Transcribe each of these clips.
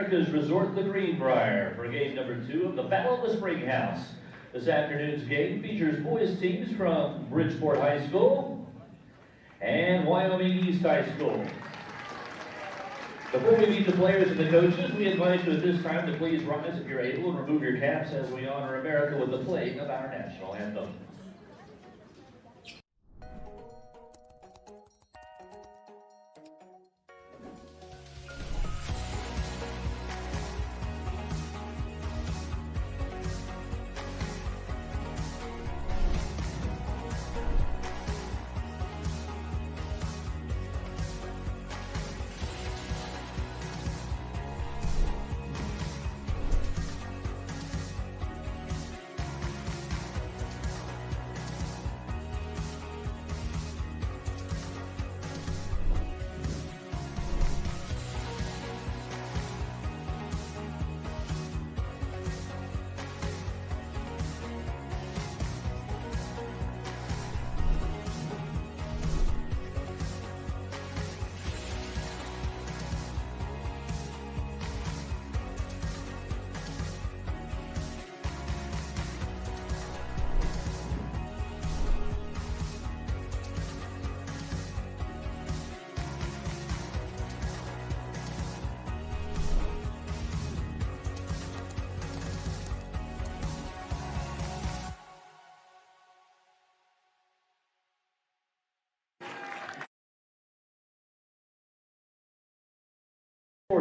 America's Resort, the Greenbrier, for game number 2 of the Battle of the Springhouse. This afternoon's game features boys teams from Bridgeport High School and Wyoming East High School. Before we meet the players and the coaches, we invite you at this time to please rise if you're able and remove your caps as we honor America with the playing of our national anthem.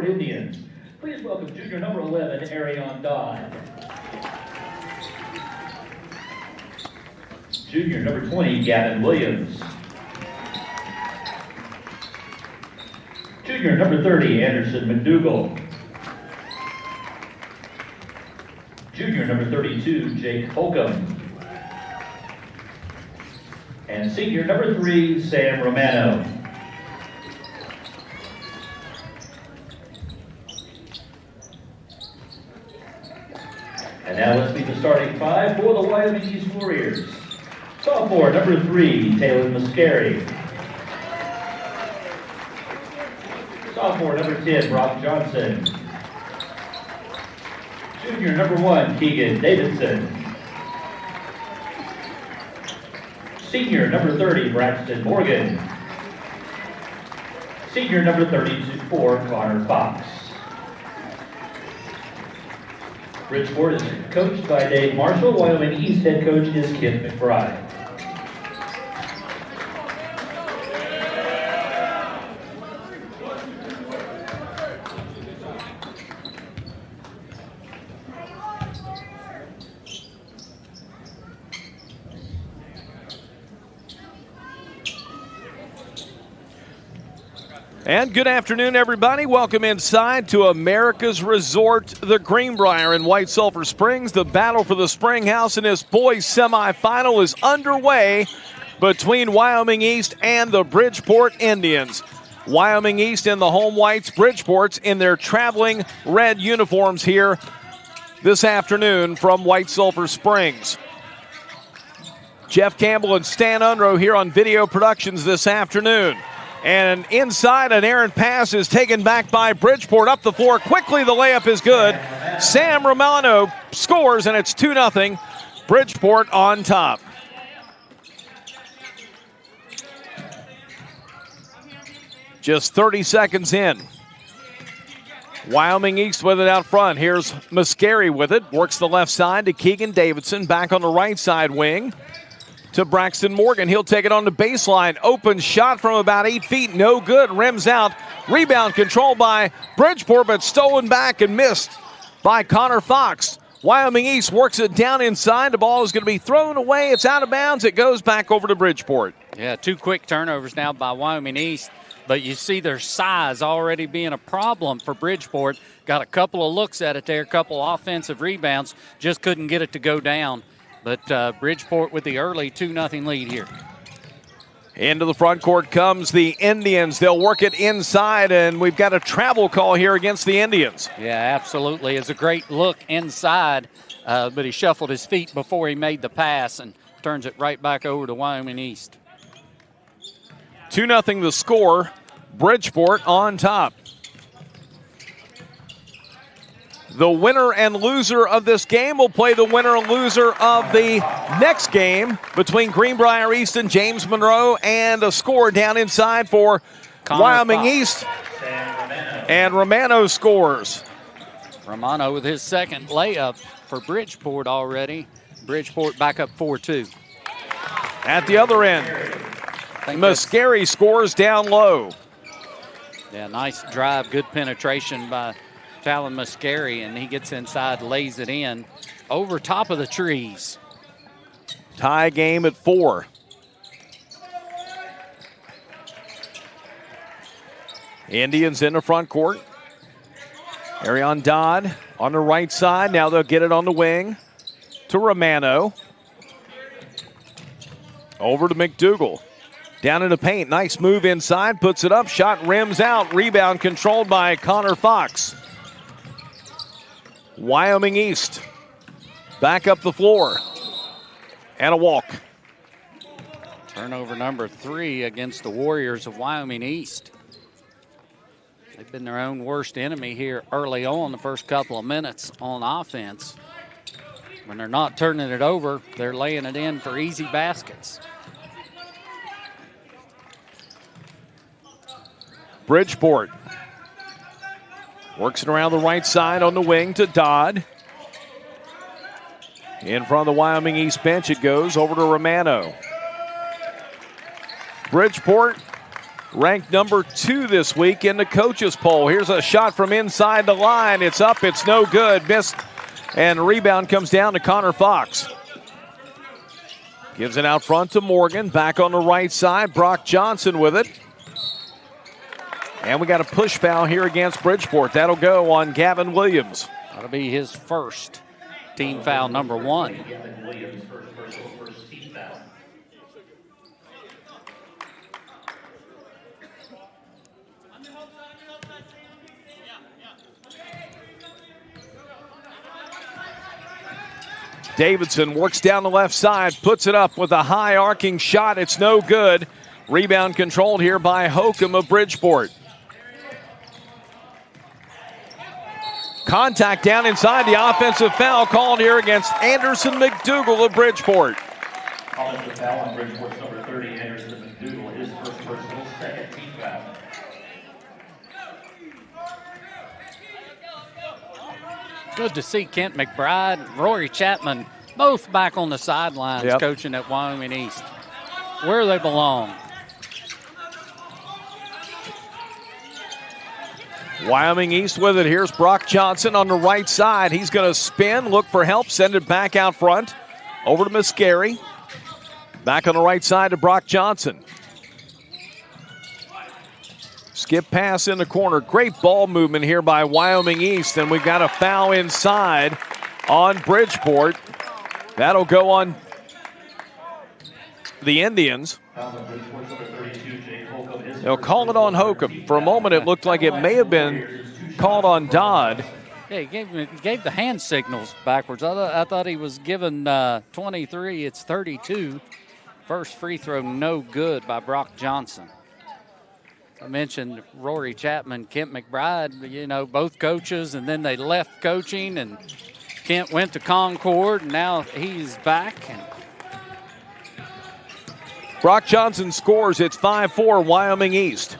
Indians. Please welcome junior number 11, Arion Dodd. Junior number 20, Gavin Williams. Junior number 30, Anderson McDougall. Junior number 32, Jake Holcomb. And senior number 3, Sam Romano. And now let's meet the starting 5 for the Wyoming East Warriors. Sophomore number 3, Taylor Muscari. Sophomore number 10, Brock Johnson. Junior number 1, Keegan Davidson. Senior number 30, Braxton Morgan. Senior number 34, Connor Fox. Bridgeport is coached by Dave Marshall. Wyoming East head coach is Kip McBride. And good afternoon, everybody. Welcome inside to America's Resort, the Greenbrier in White Sulphur Springs. The battle for the Springhouse in this boys semifinal is underway between Wyoming East and the Bridgeport Indians. Wyoming East in the home whites, Bridgeport's in their traveling red uniforms here this afternoon from White Sulphur Springs. Jeff Campbell and Stan Unruh here on video productions this afternoon. And inside, an errant pass is taken back by Bridgeport up the floor. Quickly, the layup is good. Sam Romano scores, and it's 2-0. Bridgeport on top. Just 30 seconds in. Wyoming East with it out front. Here's Muscari with it. Works the left side to Keegan Davidson. Back on the right side wing to Braxton Morgan. He'll take it on the baseline. Open shot from about 8 feet. No good. Rims out. Rebound controlled by Bridgeport, but stolen back and missed by Connor Fox. Wyoming East works it down inside. The ball is going to be thrown away. It's out of bounds. It goes back over to Bridgeport. Yeah, 2 quick turnovers now by Wyoming East. But you see their size already being a problem for Bridgeport. Got a couple of looks at it there, a couple offensive rebounds. Just couldn't get it to go down. But Bridgeport with the early 2-0 lead here. Into the front court comes the Indians. They'll work it inside, and we've got a travel call here against the Indians. Yeah, absolutely. It's a great look inside, but he shuffled his feet before he made the pass and turns it right back over to Wyoming East. 2-0 the score. Bridgeport on top. The winner and loser of this game will play the winner and loser of the next game between Greenbrier East and James Monroe, and a score down inside for Wyoming East. And Romano scores. Romano with his second layup for Bridgeport already. Bridgeport back up 4-2. At the other end, Mascari scores down low. Yeah, nice drive, good penetration by Talon Mascari, and he gets inside, lays it in over top of the trees. Tie game at 4. Indians in the front court. Arion Dodd on the right side. Now they'll get it on the wing to Romano. Over to McDougal. Down in the paint. Nice move inside. Puts it up. Shot rims out. Rebound controlled by Connor Fox. Wyoming East back up the floor. And a walk. Turnover number 3 against the Warriors of Wyoming East. They've been their own worst enemy here early on, the first couple of minutes on offense. When they're not turning it over, they're laying it in for easy baskets. Bridgeport works it around the right side on the wing to Dodd. In front of the Wyoming East bench it goes over to Romano. Bridgeport ranked number 2 this week in the coaches poll. Here's a shot from inside the line. It's up, it's no good. Missed, and the rebound comes down to Connor Fox. Gives it out front to Morgan. Back on the right side, Brock Johnson with it. And we got a push foul here against Bridgeport. That'll go on Gavin Williams. That'll be his first team foul, number 1. Gavin Williams, first team foul. Davidson works down the left side, puts it up with a high arcing shot. It's no good. Rebound controlled here by Hokum of Bridgeport. Contact down inside, the offensive foul called here against Anderson McDougal of Bridgeport. Offensive foul on Bridgeport's number 30, Anderson McDougal, his first personal, second team foul. Good to see Kent McBride, Rory Chapman, both back on the sidelines coaching at Wyoming East, where they belong. Wyoming East with it. Here's Brock Johnson on the right side. He's going to spin, look for help, send it back out front. Over to Mascari. Back on the right side to Brock Johnson. Skip pass in the corner. Great ball movement here by Wyoming East. And we've got a foul inside on Bridgeport. That'll go on the Indians. They'll call it on Hokum. For a moment, it looked like it may have been called on Dodd. Yeah, he gave the hand signals backwards. I thought he was given 23. It's 32. First free throw, no good by Brock Johnson. I mentioned Rory Chapman, Kent McBride, you know, both coaches, and then they left coaching, and Kent went to Concord, and now he's back. And Brock Johnson scores. It's 5-4 Wyoming East.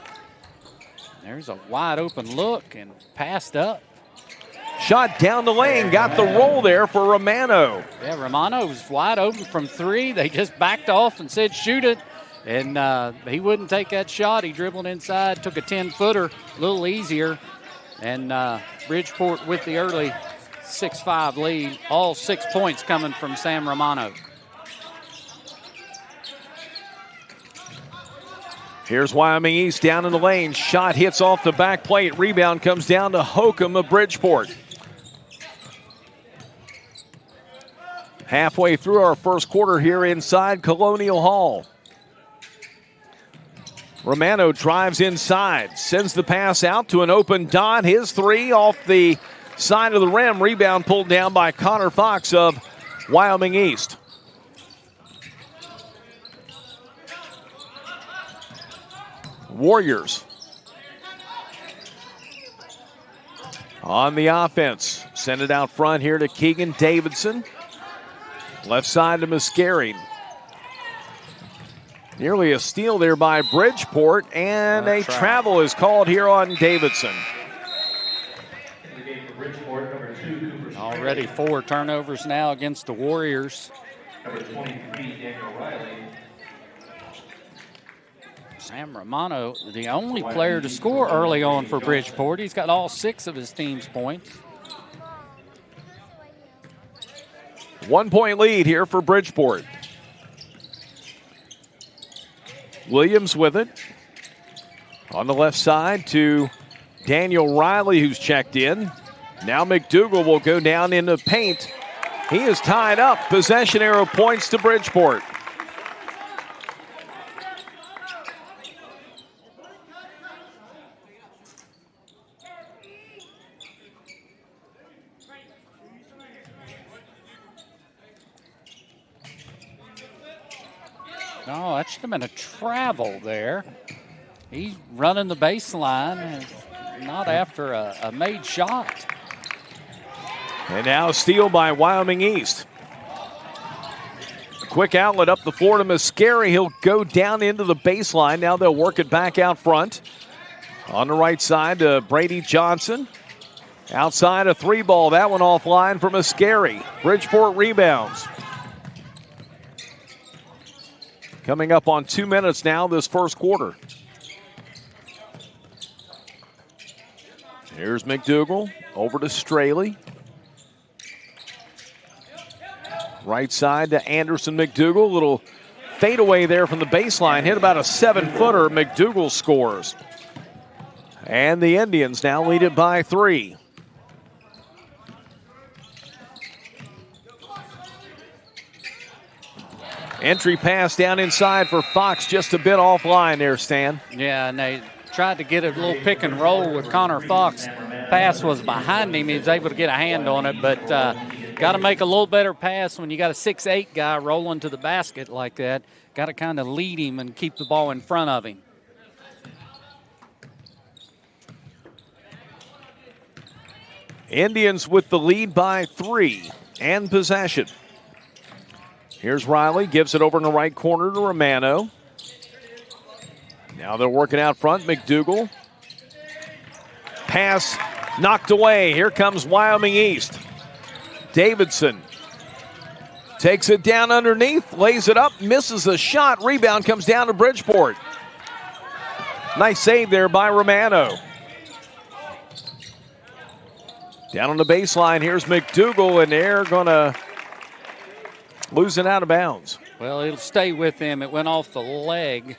There's a wide open look and passed up. Shot down the lane, got the roll there for Romano. Yeah, Romano was wide open from 3. They just backed off and said shoot it. And he wouldn't take that shot. He dribbled inside, took a 10-footer, a little easier. And Bridgeport with the early 6-5 lead. All 6 points coming from Sam Romano. Here's Wyoming East down in the lane. Shot hits off the back plate. Rebound comes down to Hokum of Bridgeport. Halfway through our first quarter here inside Colonial Hall. Romano drives inside, sends the pass out to an open Dodd. His 3 off the side of the rim. Rebound pulled down by Connor Fox of Wyoming East. Warriors on the offense. Send it out front here to Keegan Davidson. Left side to Muscari. Nearly a steal there by Bridgeport, and a travel is called here on Davidson. Already 4 turnovers now against the Warriors. Number 23, Daniel Riley. Sam Romano, the only player to score early on for Bridgeport. He's got all 6 of his team's points. 1 point lead here for Bridgeport. Williams with it. On the left side to Daniel Riley, who's checked in. Now McDougal will go down in the paint. He is tied up. Possession arrow points to Bridgeport. Oh, that should have been a travel there. He's running the baseline, not after a made shot. And now a steal by Wyoming East. A quick outlet up the floor to Muscari. He'll go down into the baseline. Now they'll work it back out front. On the right side to Brady Johnson. Outside a 3-ball. That one offline for Muscari. Bridgeport rebounds. Coming up on 2 minutes now this first quarter. Here's McDougal over to Straley. Right side to Anderson McDougal. Little fadeaway there from the baseline. Hit about a 7-footer. McDougal scores. And the Indians now lead it by 3. Entry pass down inside for Fox, just a bit offline there, Stan. Yeah, and they tried to get a little pick and roll with Connor Fox. Pass was behind him. He was able to get a hand on it, but got to make a little better pass when you got a 6'8" guy rolling to the basket like that. Got to kind of lead him and keep the ball in front of him. Indians with the lead by 3 and possession. Here's Riley, gives it over in the right corner to Romano. Now they're working out front, McDougal. Pass knocked away. Here comes Wyoming East. Davidson takes it down underneath, lays it up, misses the shot. Rebound comes down to Bridgeport. Nice save there by Romano. Down on the baseline, here's McDougal, and they're going to lose it out of bounds. Well, it'll stay with him. It went off the leg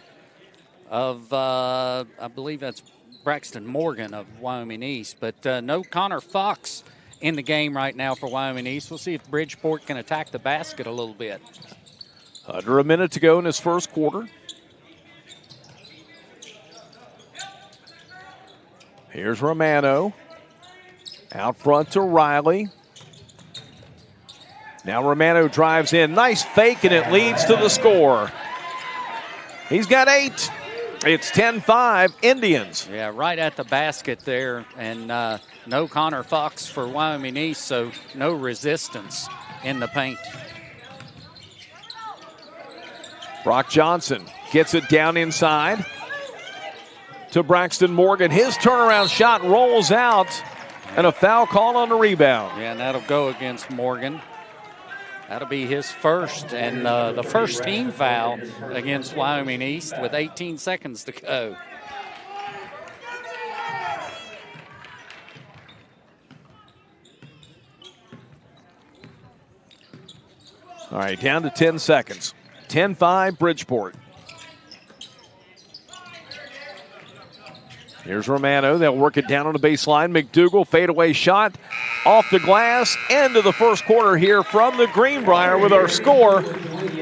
of, I believe that's Braxton Morgan of Wyoming East. But no Connor Fox in the game right now for Wyoming East. We'll see if Bridgeport can attack the basket a little bit. Under a minute to go in this first quarter. Here's Romano. Out front to Riley. Now Romano drives in. Nice fake, and it leads to the score. He's got 8. It's 10-5 Indians. Yeah, right at the basket there. And no Connor Fox for Wyoming East, so no resistance in the paint. Brock Johnson gets it down inside to Braxton Morgan. His turnaround shot rolls out, and a foul call on the rebound. Yeah, and that'll go against Morgan. That'll be his first, and the first team foul against Wyoming East with 18 seconds to go. All right, down to 10 seconds. 10-5 Bridgeport. Here's Romano. They'll work it down on the baseline. McDougal, fadeaway shot off the glass. End of the first quarter here from the Greenbrier with our score.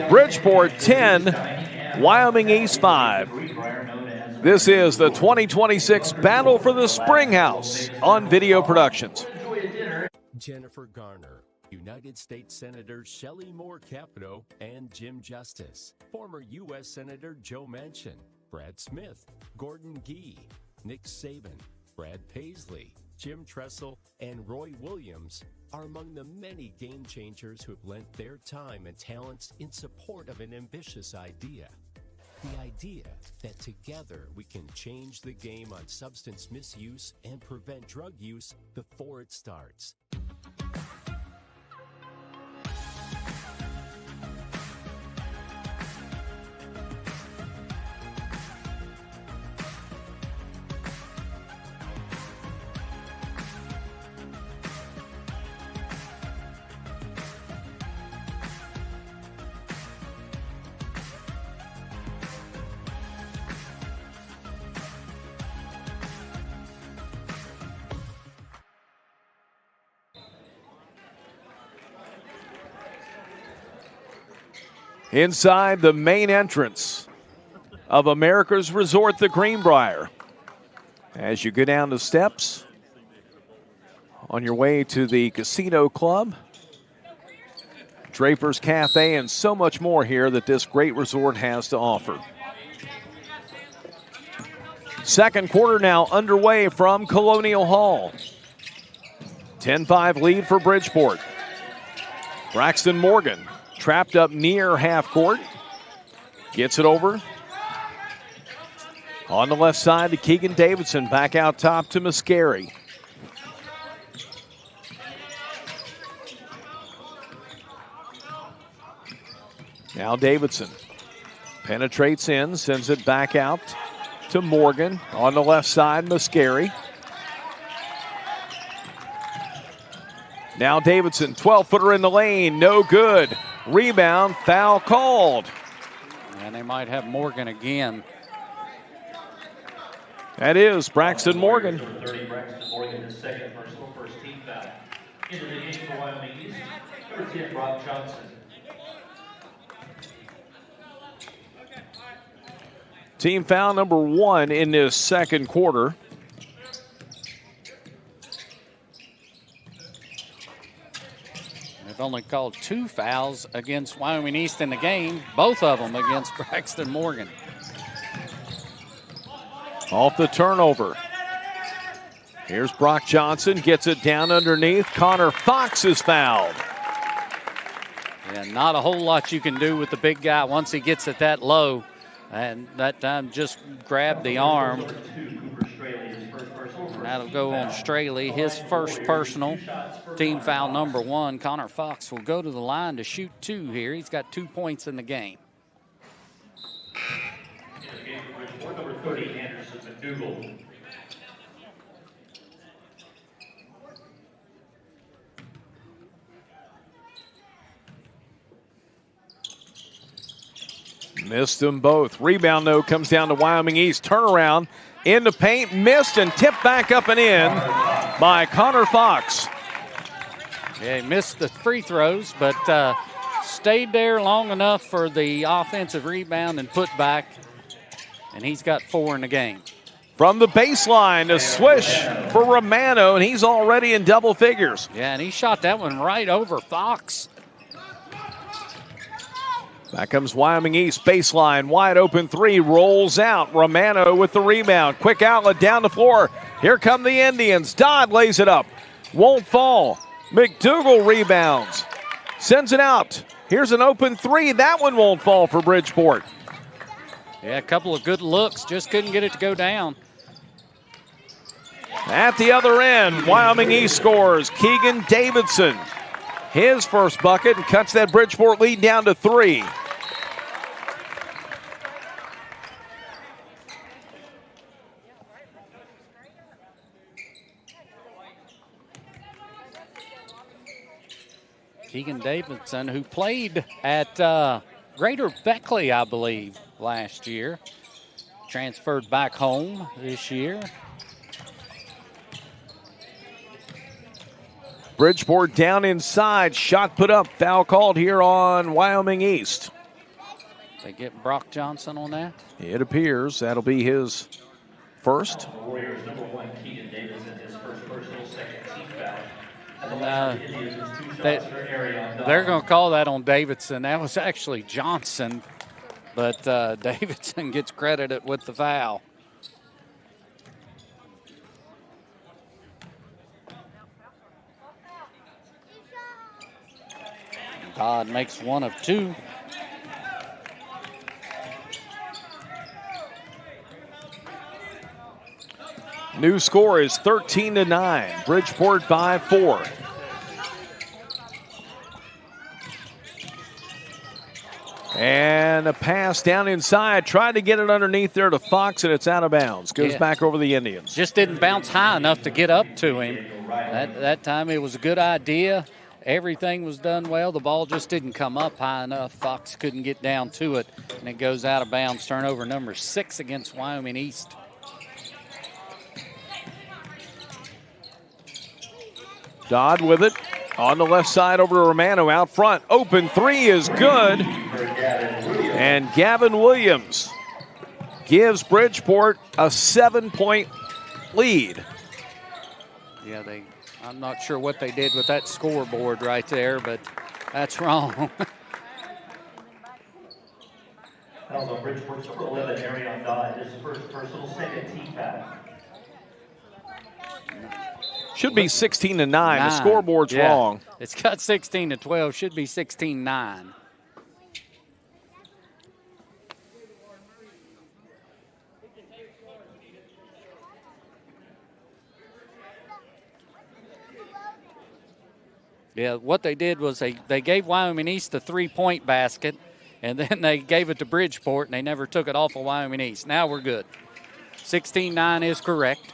Bridgeport 10, Wyoming East 5. This is the 2026 Battle for the Springhouse on Video Productions. Jennifer Garner, United States Senator Shelley Moore Capito, and Jim Justice. Former U.S. Senator Joe Manchin, Brad Smith, Gordon Gee, Nick Saban, Brad Paisley, Jim Tressel, and Roy Williams are among the many game changers who have lent their time and talents in support of an ambitious idea. The idea that together we can change the game on substance misuse and prevent drug use before it starts. Inside the main entrance of America's Resort, the Greenbrier. As you go down the steps on your way to the Casino Club, Draper's Cafe, and so much more here that this great resort has to offer. Second quarter now underway from Colonial Hall. 10-5 lead for Bridgeport. Braxton Morgan trapped up near half court. Gets it over. On the left side to Keegan Davidson. Back out top to Mascari. Now Davidson penetrates in, sends it back out to Morgan. On the left side, Mascari. Now Davidson, 12-footer in the lane, no good. Rebound, foul called. And they might have Morgan again. That is Braxton Morgan. 30, Braxton Morgan, his second personal, first team foul. Into the game for Wyoming East, number 10, Brock Johnson. Team foul number 1 in this second quarter. They've only called 2 fouls against Wyoming East in the game, both of them against Braxton Morgan. Off the turnover. Here's Brock Johnson, gets it down underneath. Connor Fox is fouled. Yeah, not a whole lot you can do with the big guy once he gets it that low. And that time just grab the arm. And that'll go on Straley, his first personal. Team foul number 1. Connor Fox will go to the line to shoot 2 here. He's got 2 points in the game. Number 30, Anderson McDougal. Missed them both. Rebound, though, comes down to Wyoming East. Turnaround in the paint, missed and tipped back up and in by Connor Fox. Yeah, he missed the free throws, but stayed there long enough for the offensive rebound and put back, and he's got 4 in the game. From the baseline, a swish for Romano, and he's already in double figures. Yeah, and he shot that one right over Fox. Back comes Wyoming East, baseline, wide open 3, rolls out. Romano with the rebound, quick outlet down the floor. Here come the Indians. Dodd lays it up, won't fall. McDougal rebounds, sends it out. Here's an open 3, that one won't fall for Bridgeport. Yeah, a couple of good looks, just couldn't get it to go down. At the other end, Wyoming East scores. Keegan Davidson, his first bucket, and cuts that Bridgeport lead down to 3. Keegan Davidson, who played at Greater Beckley, I believe, last year. Transferred back home this year. Bridgeport down inside, shot put up, foul called here on Wyoming East. They get Brock Johnson on that? It appears that'll be his first. Warriors number 1, Keegan Davidson, his first personal, second team foul. They're going to call that on Davidson. That was actually Johnson, but Davidson gets credited with the foul. Todd makes one of two. New score is 13-9. Bridgeport by 4. And a pass down inside. Tried to get it underneath there to Fox, and it's out of bounds. Goes back over the Indians. Just didn't bounce high enough to get up to him. That time it was a good idea. Everything was done well. The ball just didn't come up high enough. Fox couldn't get down to it, and it goes out of bounds. Turnover number 6 against Wyoming East. Dodd with it on the left side over to Romano out front. Open three is good. And Gavin Williams gives Bridgeport a 7-point lead. Yeah, I'm not sure what they did with that scoreboard right there, but that's wrong. Foul on Bridgeport's number 11, Arion Dodd, his first personal, second team foul. Should be 16-9. The scoreboard's wrong. It's got 16-12. Should be 16-9. Yeah, what they did was they gave Wyoming East the 3-point basket, and then they gave it to Bridgeport, and they never took it off of Wyoming East. Now we're good. 16-9 is correct.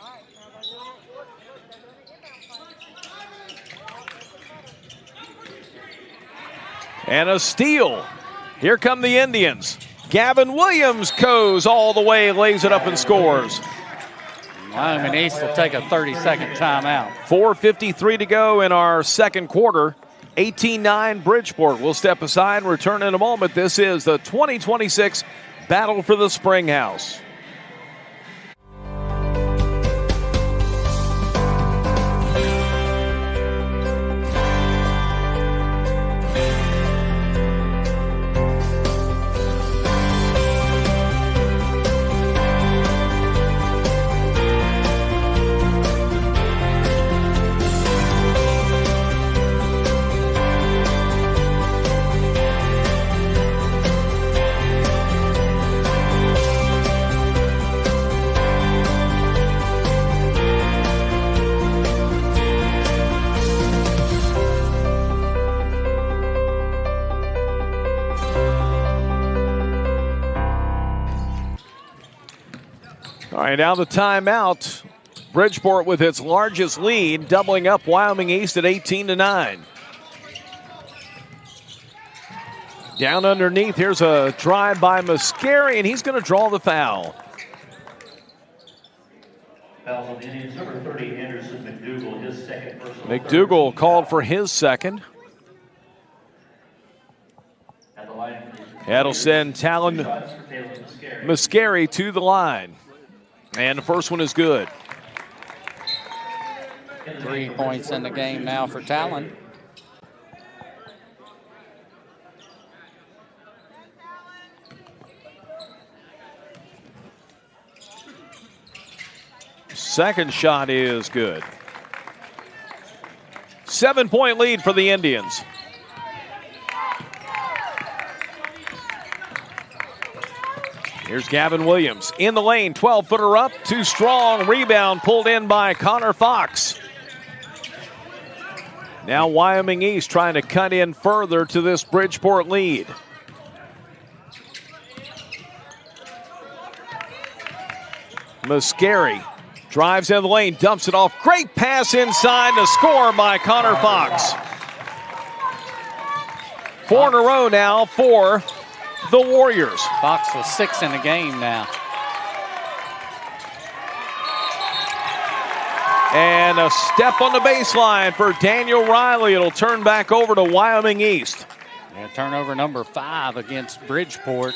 And a steal. Here come the Indians. Gavin Williams goes all the way, lays it up and scores. Wyoming East will take a 30-second timeout. 4:53 to go in our second quarter. 18-9 Bridgeport. We'll step aside and return in a moment. This is the 2026 Battle for the Springhouse. All right, now the timeout. Bridgeport with its largest lead, doubling up Wyoming East at 18-9. Down underneath, here's a drive by Mascari, and he's going to draw the foul. Foul on the Indians, number 30, Anderson McDougal, his second personal. McDougal called for his second. At the line. That'll send Talon Mascari to the line. And the first one is good. 3 points in the game now for Talon. Second shot is good. 7-point lead for the Indians. Here's Gavin Williams in the lane, 12-footer up, too strong, rebound pulled in by Connor Fox. Now Wyoming East trying to cut in further to this Bridgeport lead. Mascari drives in the lane, dumps it off, great pass inside to score by Connor Fox. 4 in a row now for the Warriors. Fox was 6 in the game now. And a step on the baseline for Daniel Riley. It'll turn back over to Wyoming East. Yeah, turnover number 5 against Bridgeport.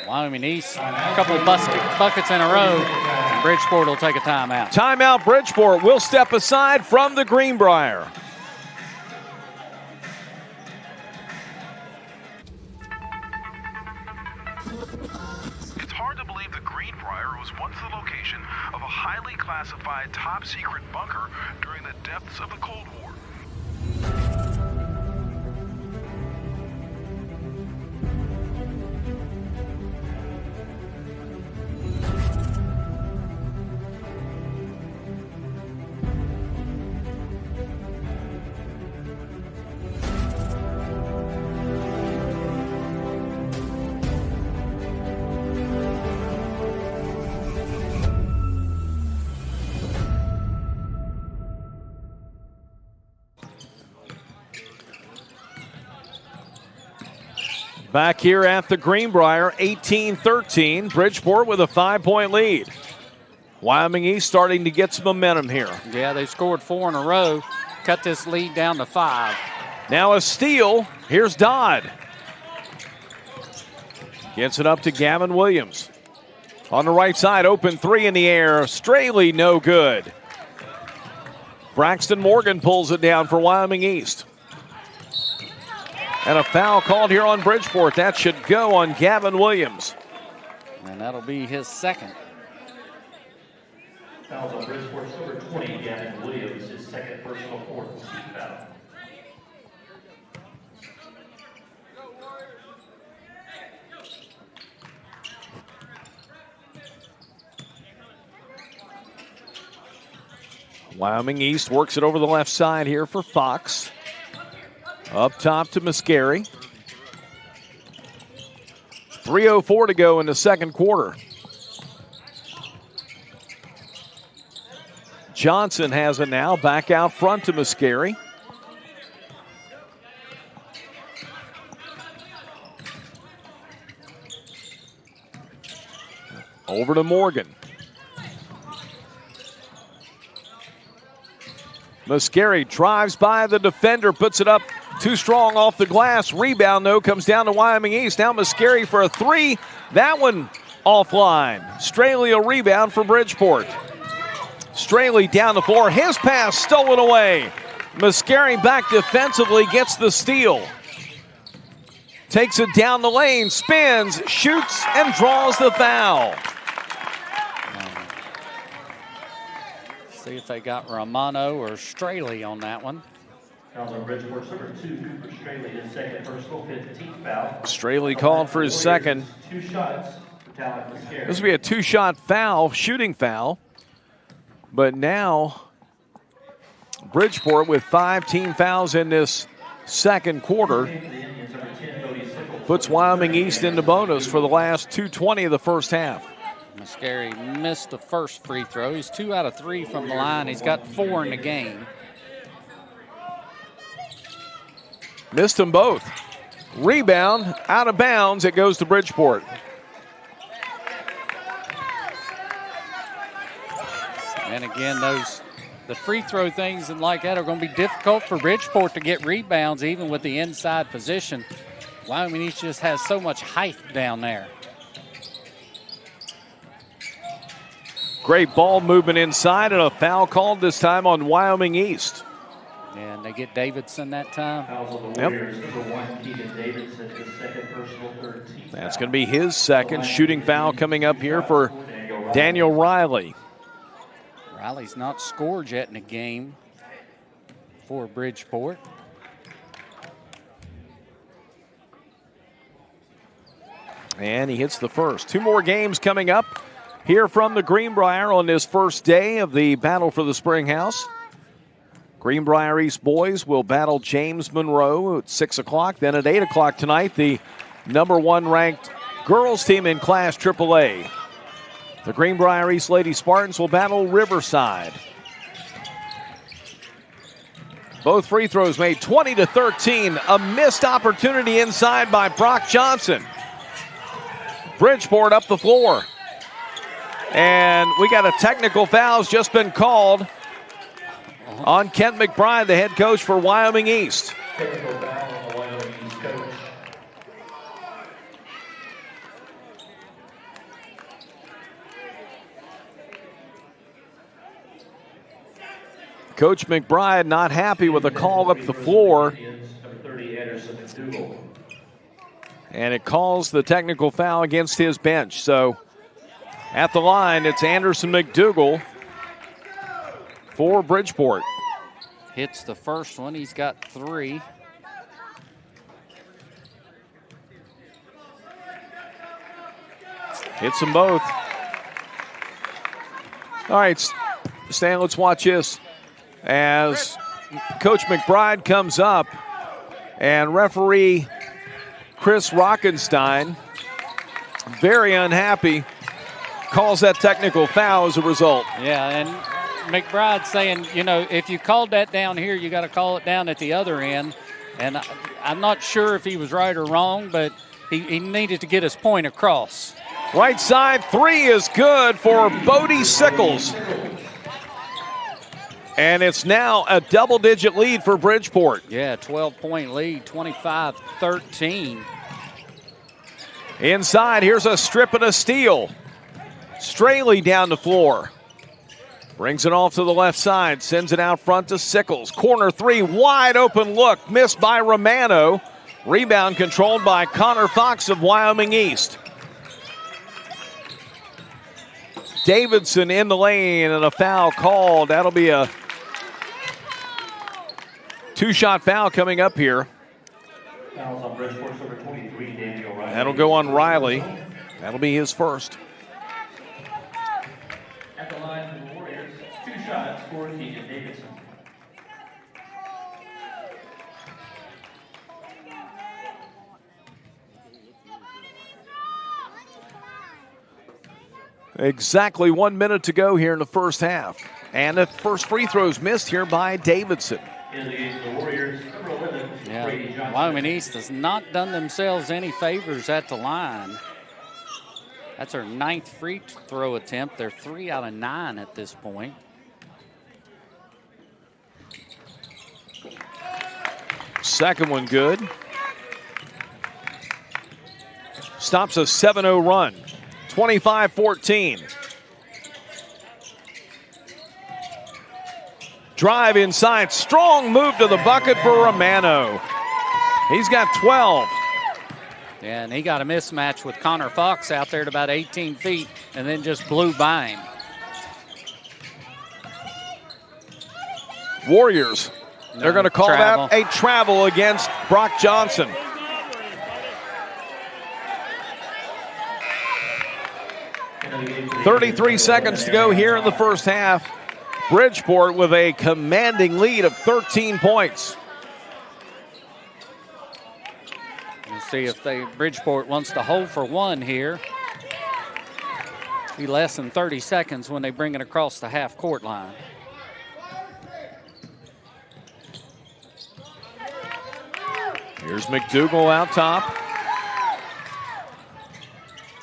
Wyoming East, a couple of buckets in a row, and Bridgeport will take a timeout. Timeout Bridgeport will step aside from the Greenbrier. Was once the location of a highly classified top-secret bunker during the depths of the Cold War. Back here at the Greenbrier, 18-13. Bridgeport with a 5-point lead. Wyoming East starting to get some momentum here. Yeah, they scored 4 in a row, cut this lead down to 5. Now a steal. Here's Dodd. Gets it up to Gavin Williams. On the right side, open 3 in the air. Straley, no good. Braxton Morgan pulls it down for Wyoming East. And a foul called here on Bridgeport. That should go on Gavin Williams. And that'll be his second. Fouls on Bridgeport's number 20, Gavin Williams, his second personal fourth team foul. Wyoming East works it over the left side here for Fox. Up top to Muscari. 3:04 to go in the second quarter. Johnson has it now, back out front to Muscari. Over to Morgan. Muscari drives by the defender, puts it up too strong off the glass. Rebound, though, comes down to Wyoming East. Now Muscari for a 3. That one offline. Straley a rebound for Bridgeport. Straley down the floor. His pass stolen away. Muscari back defensively, gets the steal. Takes it down the lane, spins, shoots, and draws the foul. See if they got Romano or Straley on that one. Fouls on Bridgeport's number 2, Cooper Straley, his second personal 15th foul. Straley called for his second. 2 shots for Talent Muscari. This will be a 2-shot foul, shooting foul. But now Bridgeport with 5 team fouls in this second quarter puts Wyoming East into bonus for the last 2:20 of the first half. Muscari missed the first free throw. He's 2 out of 3 from the line. He's got 4 in the game. Missed them both. Rebound, out of bounds. It goes to Bridgeport. And again, the free throw things and like that are going to be difficult for Bridgeport to get rebounds, even with the inside position. Wyoming East just has so much height down there. Great ball movement inside, and a foul called this time on Wyoming East. And they get Davidson that time. Fouls on the Warriors, number 1, Keegan Davidson, his second personal 13th. That's going to be his second shooting foul coming up here for Daniel Riley. Riley's not scored yet in the game for Bridgeport. And he hits the first. 2 more games coming up here from the Greenbrier on this first day of the Battle for the Springhouse. Greenbrier East boys will battle James Monroe at 6 o'clock. Then at 8 o'clock tonight, the number 1 ranked girls team in Class AAA. The Greenbrier East Lady Spartans will battle Riverside. Both free throws made, 20-13. A missed opportunity inside by Brock Johnson. Bridgeport up the floor. And we got a technical foul has just been called on Kent McBride, the head coach for Wyoming East. Technical foul on the Wyoming East coach. Coach McBride not happy with the call up the floor. Number 30, Anderson McDougal. And it calls the technical foul against his bench. So at the line, it's Anderson McDougal for Bridgeport. Hits the first one. He's got 3. Hits them both. All right, Stan, let's watch this. As Coach McBride comes up and referee Chris Rockenstein, very unhappy, calls that technical foul as a result. Yeah, and McBride saying, you know, if you called that down here, you got to call it down at the other end. And I'm not sure if he was right or wrong, but he needed to get his point across. Right side three is good for Bodie Sickles. And it's now a double-digit lead for Bridgeport. Yeah, 12-point lead, 25-13. Inside, here's a strip and a steal. Straley down the floor. Brings it off to the left side, sends it out front to Sickles. Corner three, wide open look, missed by Romano. Rebound controlled by Connor Fox of Wyoming East. Davidson in the lane and a foul called. That'll be a two-shot foul coming up here. That'll go on Riley. That'll be his first. At the line for the Warriors, 2 shots for Keegan Davidson. Exactly 1 minute to go here in the first half. And the first free throws missed here by Davidson. Yeah, Wyoming East has not done themselves any favors at the line. That's our 9th free throw attempt. They're 3 out of 9 at this point. Second one good. Stops a 7-0 run. 25-14. Drive inside. Strong move to the bucket for Romano. He's got 12. Yeah, and he got a mismatch with Connor Fox out there at about 18 feet and then just blew by him. Warriors. They're going to call that a travel against Brock Johnson. .33 seconds to go here in the first half. Bridgeport with a commanding lead of 13 points. We'll see if Bridgeport wants to hold for one here. Be less than 30 seconds when they bring it across the half-court line. Here's McDougal out top.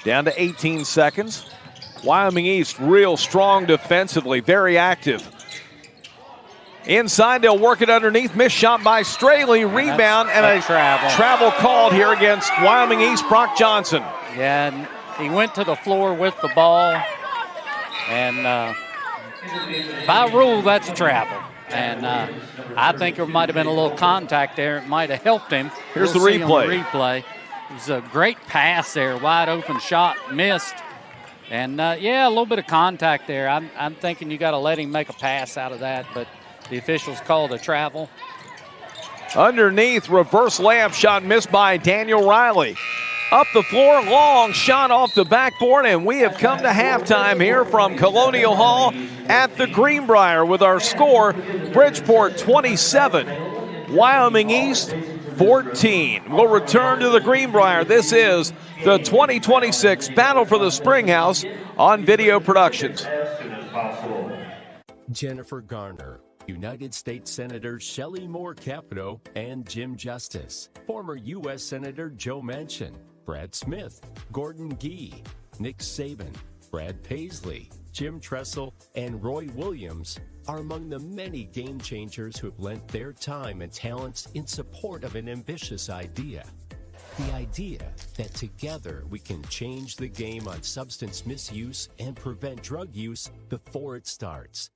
Down to 18 seconds. Wyoming East real strong defensively, very active. Inside, they'll work it underneath. Missed shot by Straley. Rebound and a travel called here against Wyoming East, Brock Johnson. Yeah, and he went to the floor with the ball. And by rule, that's a travel. And I think there might have been a little contact there. It might have helped him. Here's the replay. It was a great pass there. Wide open shot, missed. And, yeah, a little bit of contact there. I'm thinking you got to let him make a pass out of that, but the officials called a travel. Underneath, reverse layup shot missed by Daniel Riley. Up the floor, long shot off the backboard, and we have come to halftime here from Colonial Hall at the Greenbrier with our score, Bridgeport 27, Wyoming East 14. We'll return to the Greenbrier. This is the 2026 Battle for the Springhouse on Video Productions. Jennifer Garner, United States Senator Shelley Moore Capito, and Jim Justice, former U.S. Senator Joe Manchin, Brad Smith, Gordon Gee, Nick Saban, Brad Paisley, Jim Tressel, and Roy Williams are among the many game changers who have lent their time and talents in support of an ambitious idea. The idea that together we can change the game on substance misuse and prevent drug use before it starts.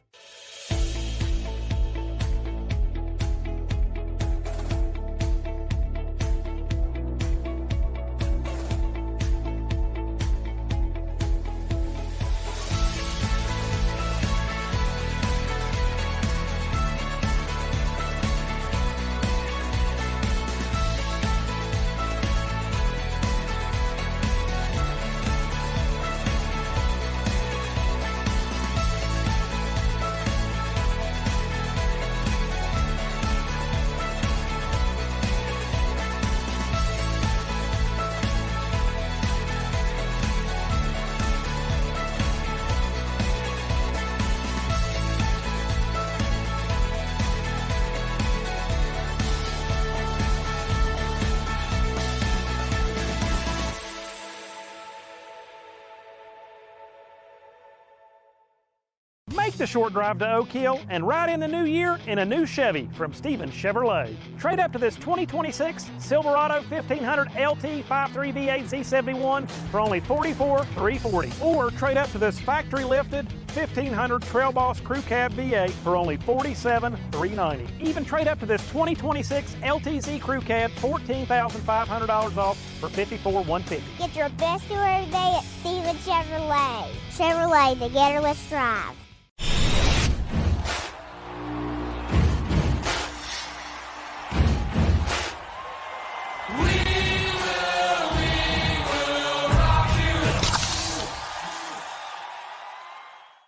Make the short drive to Oak Hill and ride in the new year in a new Chevy from Stevens Chevrolet. Trade up to this 2026 Silverado 1500 LT 5.3 V8 Z71 for only $44,340. Or trade up to this factory lifted 1500 Trail Boss Crew Cab V8 for only $47,390. Even trade up to this 2026 LTZ Crew Cab $14,500 off for $54,150. Get your best tour of the day at Stevens Chevrolet. Chevrolet, together let's drive.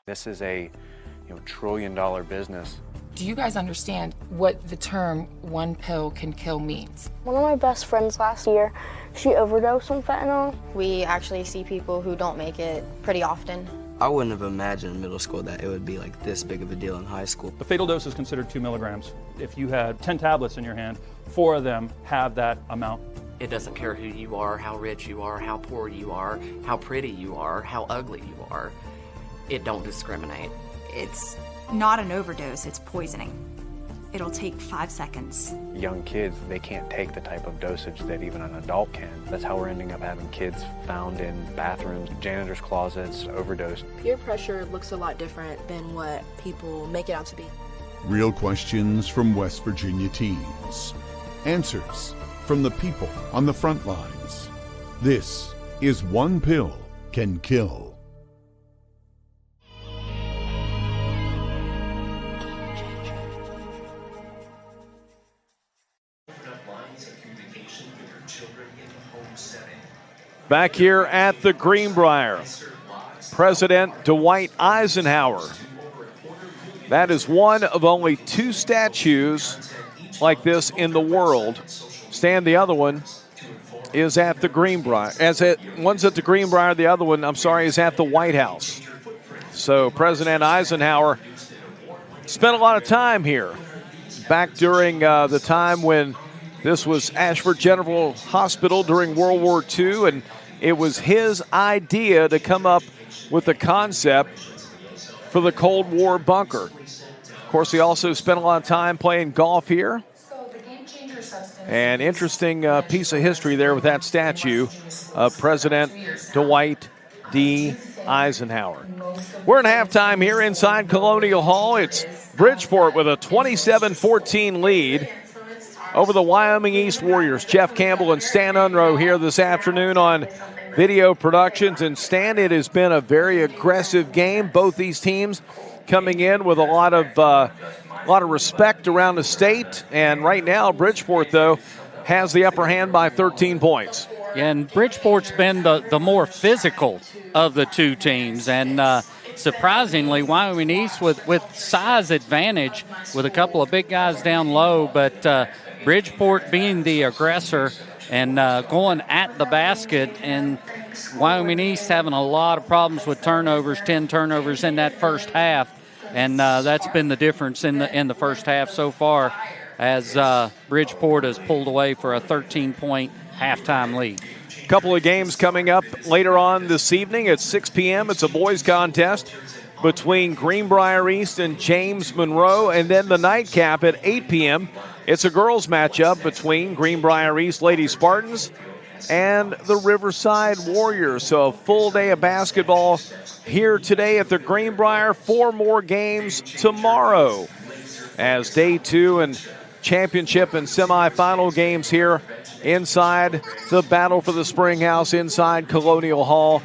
This is a trillion-dollar business. Do you guys understand what the term one pill can kill means? One of my best friends last year, she overdosed on fentanyl. We actually see people who don't make it pretty often. I wouldn't have imagined in middle school that it would be like this big of a deal in high school. The fatal dose is considered 2 milligrams. If you had 10 tablets in your hand, 4 of them have that amount. It doesn't care who you are, how rich you are, how poor you are, how pretty you are, how ugly you are. It don't discriminate. It's not an overdose, it's poisoning. It'll take 5 seconds. Young kids, they can't take the type of dosage that even an adult can. That's how we're ending up having kids found in bathrooms, janitors' closets, overdosed. Peer pressure looks a lot different than what people make it out to be. Real questions from West Virginia teens. Answers from the people on the front lines. This is One Pill Can Kill. Back here at the Greenbrier, President Dwight Eisenhower. That is one of only 2 statues like this in the world. Stan, the other one is at the Greenbrier. One's at the Greenbrier, the other one, is at the White House. So President Eisenhower spent a lot of time here back during the time when this was Ashford General Hospital during World War II, and it was his idea to come up with the concept for the Cold War bunker. Of course, he also spent a lot of time playing golf here. An interesting piece of history there with that statue of President Dwight D. Eisenhower. We're in halftime here inside Colonial Hall. It's Bridgeport with a 27-14 lead over the Wyoming East Warriors. Jeff Campbell and Stan Unroe here this afternoon on Video Productions. And Stan, it has been a very aggressive game. Both these teams coming in with a lot of respect around the state. And right now, Bridgeport, though, has the upper hand by 13 points. Yeah, and Bridgeport's been the more physical of the two teams. And surprisingly, Wyoming East with size advantage with a couple of big guys down low, but Bridgeport being the aggressor and going at the basket, and Wyoming East having a lot of problems with turnovers, 10 turnovers in that first half, and that's been the difference in the first half so far as Bridgeport has pulled away for a 13-point halftime lead. Couple of games coming up later on this evening at 6 p.m. It's a boys contest between Greenbrier East and James Monroe, and then the nightcap at 8 p.m. It's a girls matchup between Greenbrier East Lady Spartans and the Riverside Warriors. So a full day of basketball here today at the Greenbrier. 4 more games tomorrow as day 2 and championship and semifinal games here inside the Battle for the Springhouse inside Colonial Hall.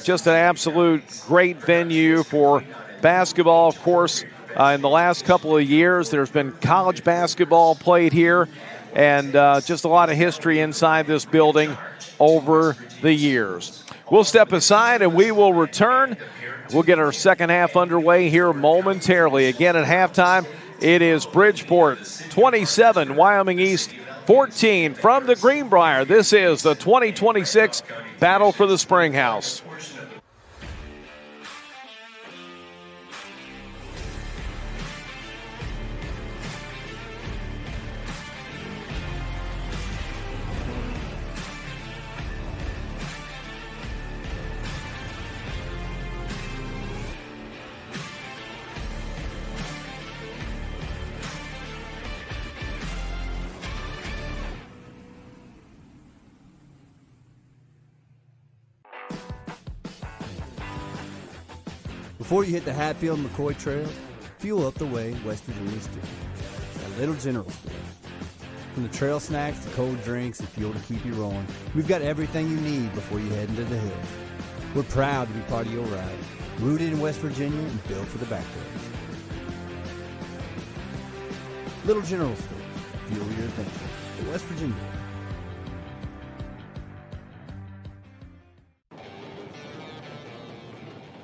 Just an absolute great venue for basketball. Of course, in the last couple of years, there's been college basketball played here, and just a lot of history inside this building over the years. We'll step aside and we will return. We'll get our second half underway here momentarily. Again, at halftime, it is Bridgeport 27, Wyoming East 14 from the Greenbrier. This is the 2026 Battle for the Springhouse. Before you hit the Hatfield-McCoy Trail, fuel up the way West Virginians do. At Little General Store. From the trail snacks to cold drinks and fuel to keep you rolling, we've got everything you need before you head into the hills. We're proud to be part of your ride, rooted in West Virginia and built for the backwoods. Little General Store, fuel your adventure to West Virginia.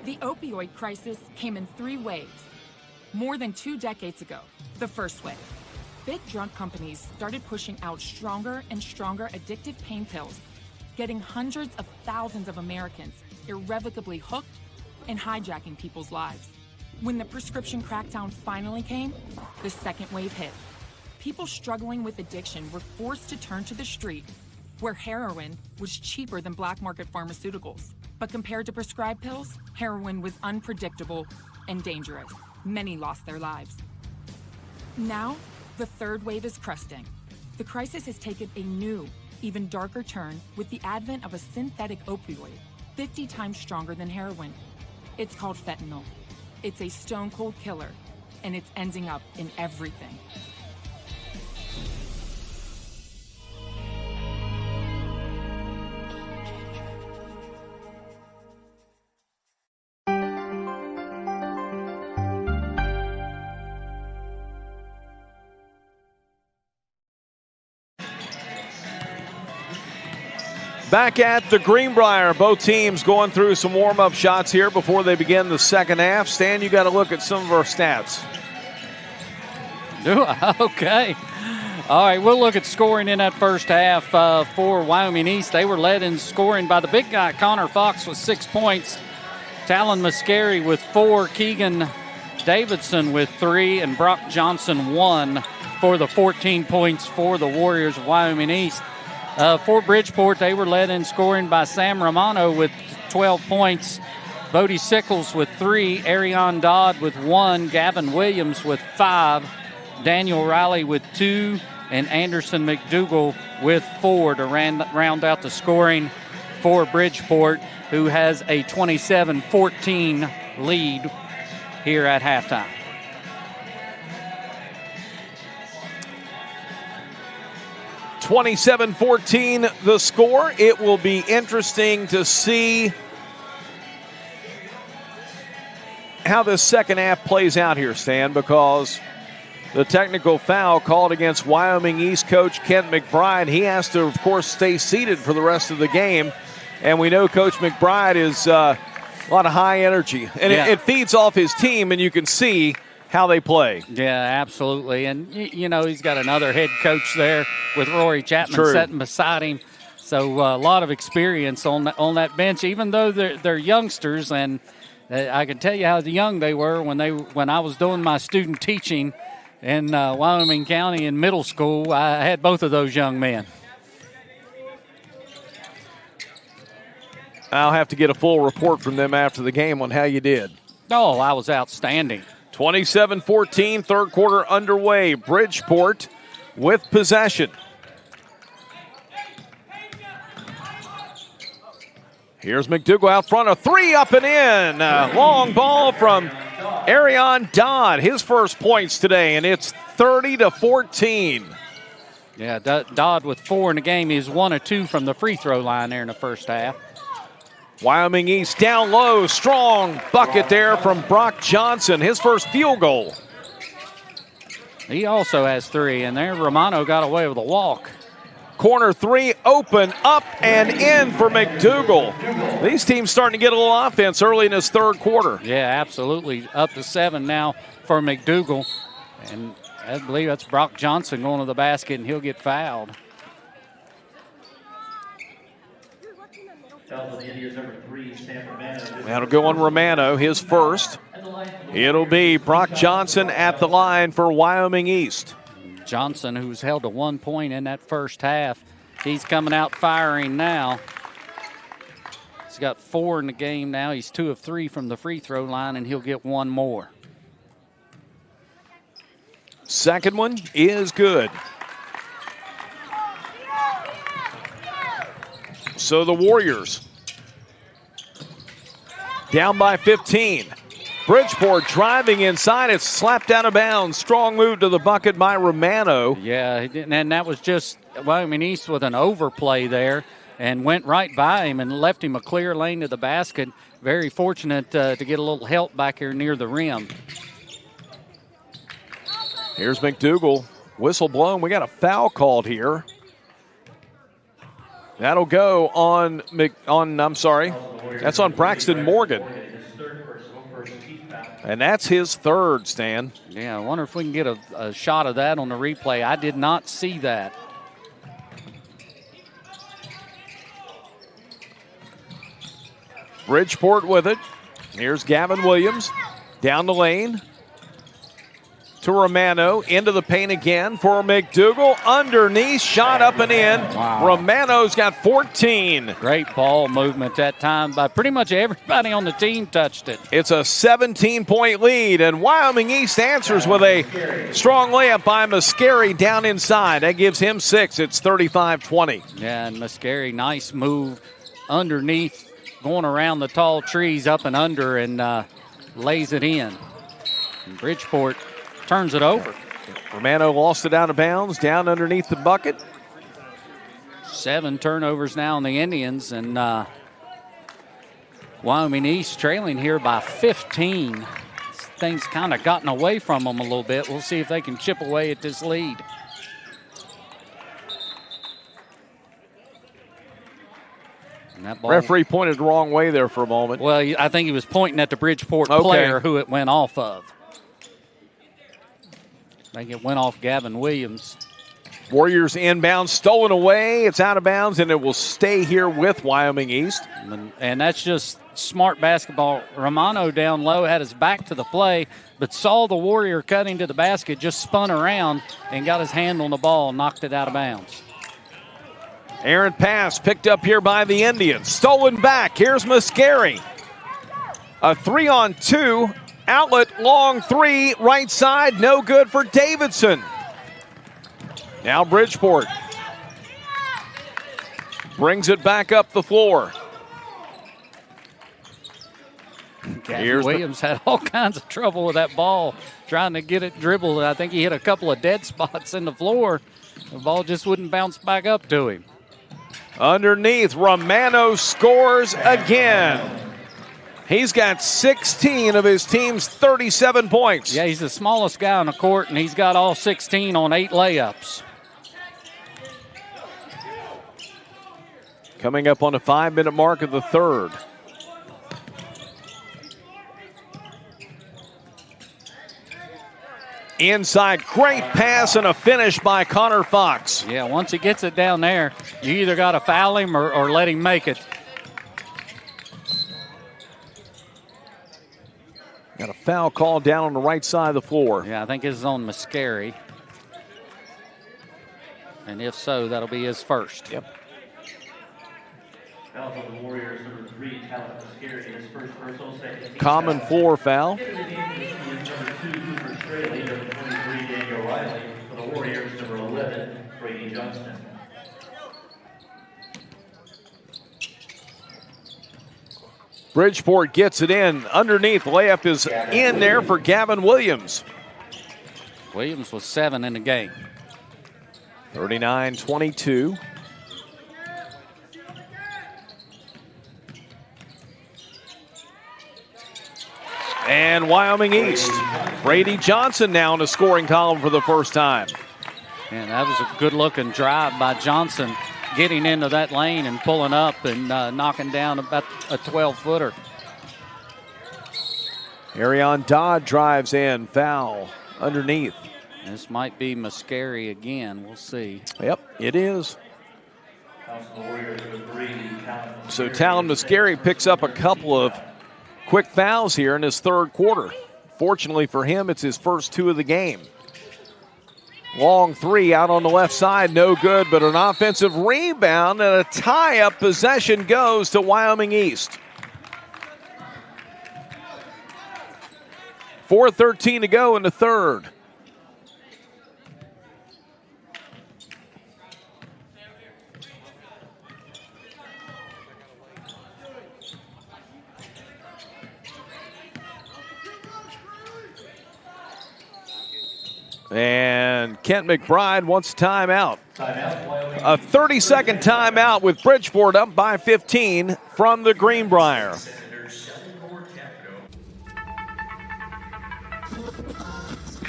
The opioid crisis came in 3 waves. More than 2 decades ago, the first wave. Big drug companies started pushing out stronger and stronger addictive pain pills, getting hundreds of thousands of Americans irrevocably hooked and hijacking people's lives. When the prescription crackdown finally came, the second wave hit. People struggling with addiction were forced to turn to the street, where heroin was cheaper than black market pharmaceuticals. But compared to prescribed pills, heroin was unpredictable and dangerous. Many lost their lives. Now, the third wave is cresting. The crisis has taken a new, even darker turn with the advent of a synthetic opioid, 50 times stronger than heroin. It's called fentanyl. It's a stone-cold killer, and it's ending up in everything. Back at the Greenbrier, both teams going through some warm-up shots here before they begin the second half. Stan, you got to look at some of our stats. Do I? Okay. All right, we'll look at scoring in that first half for Wyoming East. They were led in scoring by the big guy, Connor Fox, with 6 points. Talon Muscari with 4. Keegan Davidson with 3. And Brock Johnson 1 for the 14 points for the Warriors of Wyoming East. For Bridgeport, they were led in scoring by Sam Romano with 12 points. Bodie Sickles with 3. Arion Dodd with 1. Gavin Williams with 5. Daniel Riley with 2. And Anderson McDougall with 4 to round out the scoring for Bridgeport, who has a 27-14 lead here at halftime. (27-14) the score. It will be interesting to see how this second half plays out here, Stan, because the technical foul called against Wyoming East coach Kent McBride. He has to, of course, stay seated for the rest of the game. And we know Coach McBride is a lot of high energy. And it feeds off his team, and you can see how they play. Yeah, absolutely. And, you know, he's got another head coach there with Rory Chapman sitting beside him. So a lot of experience on that bench, even though they're youngsters. And I can tell you how young they were when I was doing my student teaching in Wyoming County in middle school. I had both of those young men. I'll have to get a full report from them after the game on how you did. Oh, I was outstanding. 27-14, third quarter underway. Bridgeport with possession. Here's McDougall out front, a 3 up and in. Long ball from Arion Dodd, his first points today, and it's 30-14. Yeah, Dodd with 4 in the game. He's 1 of 2 from the free throw line there in the first half. Wyoming East down low, strong bucket there from Brock Johnson, his first field goal. He also has 3, and there Romano got away with a walk. Corner 3 open, up and in for McDougall. These teams starting to get a little offense early in this third quarter. Yeah, absolutely. Up to 7 now for McDougall. And I believe that's Brock Johnson going to the basket, and he'll get fouled. That'll go on Romano, his first. It'll be Brock Johnson at the line for Wyoming East. Johnson, who's held to 1 point in that first half, he's coming out firing now. He's got 4 in the game now. He's 2 of 3 from the free throw line, and he'll get 1 more. Second one is good. So the Warriors down by 15. Bridgeport driving inside. It's slapped out of bounds. Strong move to the bucket by Romano. Yeah, and that was just Wyoming East with an overplay there and went right by him and left him a clear lane to the basket. Very fortunate to get a little help back here near the rim. Here's McDougal. Whistle blown. We got a foul called here. That'll go on that's on Braxton Morgan. And that's his third, Stan. Yeah, I wonder if we can get a shot of that on the replay. I did not see that. Bridgeport with it. Here's Gavin Williams down the lane to Romano, into the paint again for McDougal. Underneath, shot up and in. Wow. Romano's got 14. Great ball movement that time by pretty much everybody on the team touched it. It's a 17-point lead, and Wyoming East answers with a strong layup by Mascari down inside. That gives him 6. It's 35-20. Yeah, and Mascari, nice move underneath, going around the tall trees up and under, and lays it in. And Bridgeport turns it over. Romano lost it out of bounds, down underneath the bucket. 7 turnovers now on the Indians, and Wyoming East trailing here by 15. Things kind of gotten away from them a little bit. We'll see if they can chip away at this lead. And that ball, referee pointed the wrong way there for a moment. Well, I think he was pointing at the Bridgeport player who it went off of. I think it went off Gavin Williams. Warriors inbound, stolen away. It's out of bounds, and it will stay here with Wyoming East. And that's just smart basketball. Romano down low had his back to the play, but saw the Warrior cutting to the basket, just spun around and got his hand on the ball, knocked it out of bounds. Errant pass picked up here by the Indians. Stolen back. Here's Mascari. A 3-on-2. Outlet, long 3, right side, no good for Davidson. Now Bridgeport brings it back up the floor. Gavin Williams had all kinds of trouble with that ball, trying to get it dribbled. I think he hit a couple of dead spots in the floor. The ball just wouldn't bounce back up to him. Underneath, Romano scores again. He's got 16 of his team's 37 points. Yeah, he's the smallest guy on the court, and he's got all 16 on 8 layups. Coming up on the 5-minute mark of the third. Inside, great pass and a finish by Connor Fox. Yeah, once he gets it down there, you either got to foul him or let him make it. Got a foul call down on the right side of the floor. Yeah, I think this is on Mascari. And if so, that'll be his first. Yep. Foul for the Warriors, number 3, Talent Mascari, his first personal, second. Common floor foul. Number 2, Cooper Straley, number 23, Daniel Riley. For the Warriors, number 11, Brady Johnston. Bridgeport gets it in. Underneath, layup is in there for Gavin Williams. Williams was 7 in the game. 39-22. And Wyoming East. Brady Johnson now in the scoring column for the first time. And that was a good-looking drive by Johnson, getting into that lane and pulling up and knocking down about a 12-footer. Arion Dodd drives in, foul underneath. This might be Mascari again. We'll see. Yep, it is. So Talon Mascari picks up a couple of quick fouls here in his third quarter. Fortunately for him, it's his first 2 of the game. Long 3 out on the left side, no good, but an offensive rebound and a tie-up possession goes to Wyoming East. 4:13 to go in the third. And Kent McBride wants a timeout. Timeout. A 30-second timeout with Bridgeport up by 15 from the Greenbrier. It's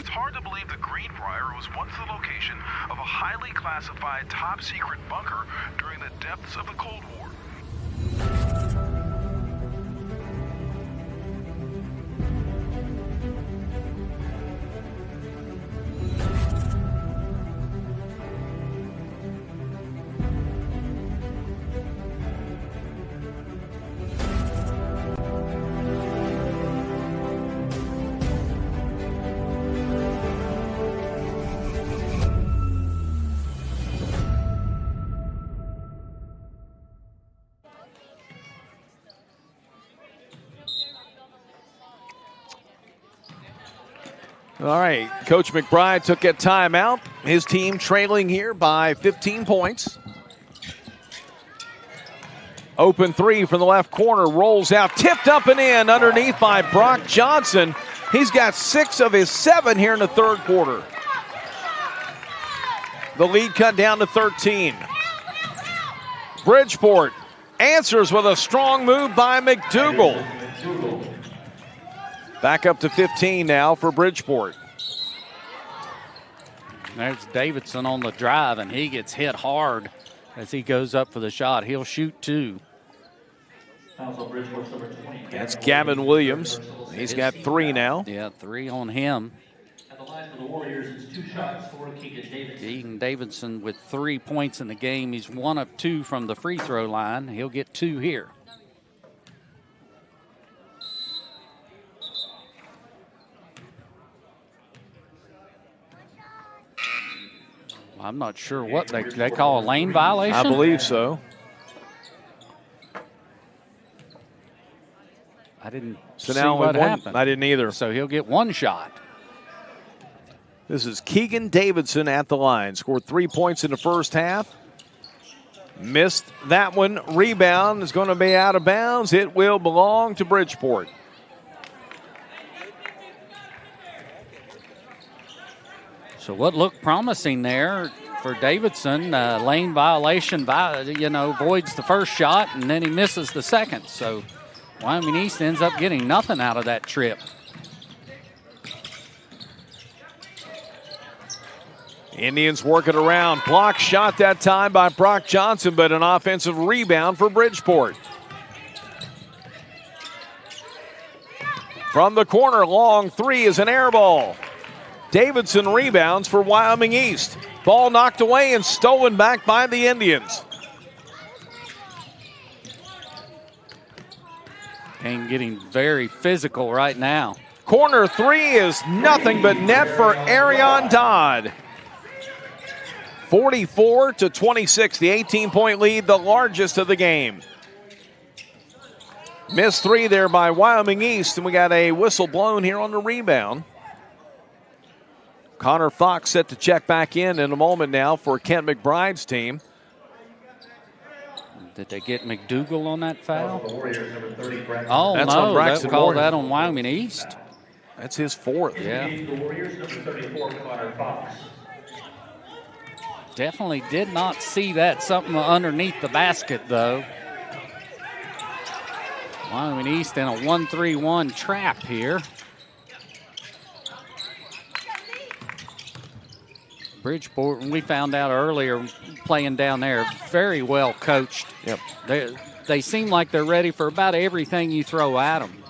hard to believe the Greenbrier was once the location of a highly classified top-secret bunker during the depths of the Cold War. All right, Coach McBride took a timeout. His team trailing here by 15 points. Open three from the left corner, rolls out, tipped up and in underneath by Brock Johnson. He's got 6 of his 7 here in the third quarter. The lead cut down to 13. Bridgeport answers with a strong move by McDougal. Back up to 15 now for Bridgeport. There's Davidson on the drive, and he gets hit hard as he goes up for the shot. He'll shoot 2. That's Gavin Williams. He's got 3 now. Yeah, 3 on him. At the line for the Warriors, it's 2 shots for Keegan Davidson. Keegan Davidson with 3 points in the game. He's 1 of 2 from the free throw line. He'll get 2 here. I'm not sure what they call a lane violation. I believe so. I didn't So see now what with happened. I didn't either. So he'll get 1 shot. This is Keegan Davidson at the line. Scored 3 points in the first half. Missed that one. Rebound is going to be out of bounds. It will belong to Bridgeport. So what looked promising there for Davidson, lane violation, voids the first shot, and then he misses the second. So Wyoming East ends up getting nothing out of that trip. Indians work it around. Block shot that time by Brock Johnson, but an offensive rebound for Bridgeport. From the corner, long 3 is an air ball. Davidson rebounds for Wyoming East. Ball knocked away and stolen back by the Indians. And getting very physical right now. Corner 3 is nothing but net for Arion Dodd. 44-26, the 18-point lead, the largest of the game. Missed 3 there by Wyoming East, and we got a whistle blown here on the rebound. Connor Fox set to check back in a moment now for Kent McBride's team. Did they get McDougal on that foul? Oh, that's no, on Braxton they'll call Morgan. that on Wyoming East. That's his 4th. Yeah. The Warriors, number 34, Connor Fox. Definitely did not see that. Something underneath the basket, though. Wyoming East in a 1-3-1 trap here. Bridgeport, we found out earlier, playing down there, very well coached. Yep. They seem like they're ready for about everything you throw at them.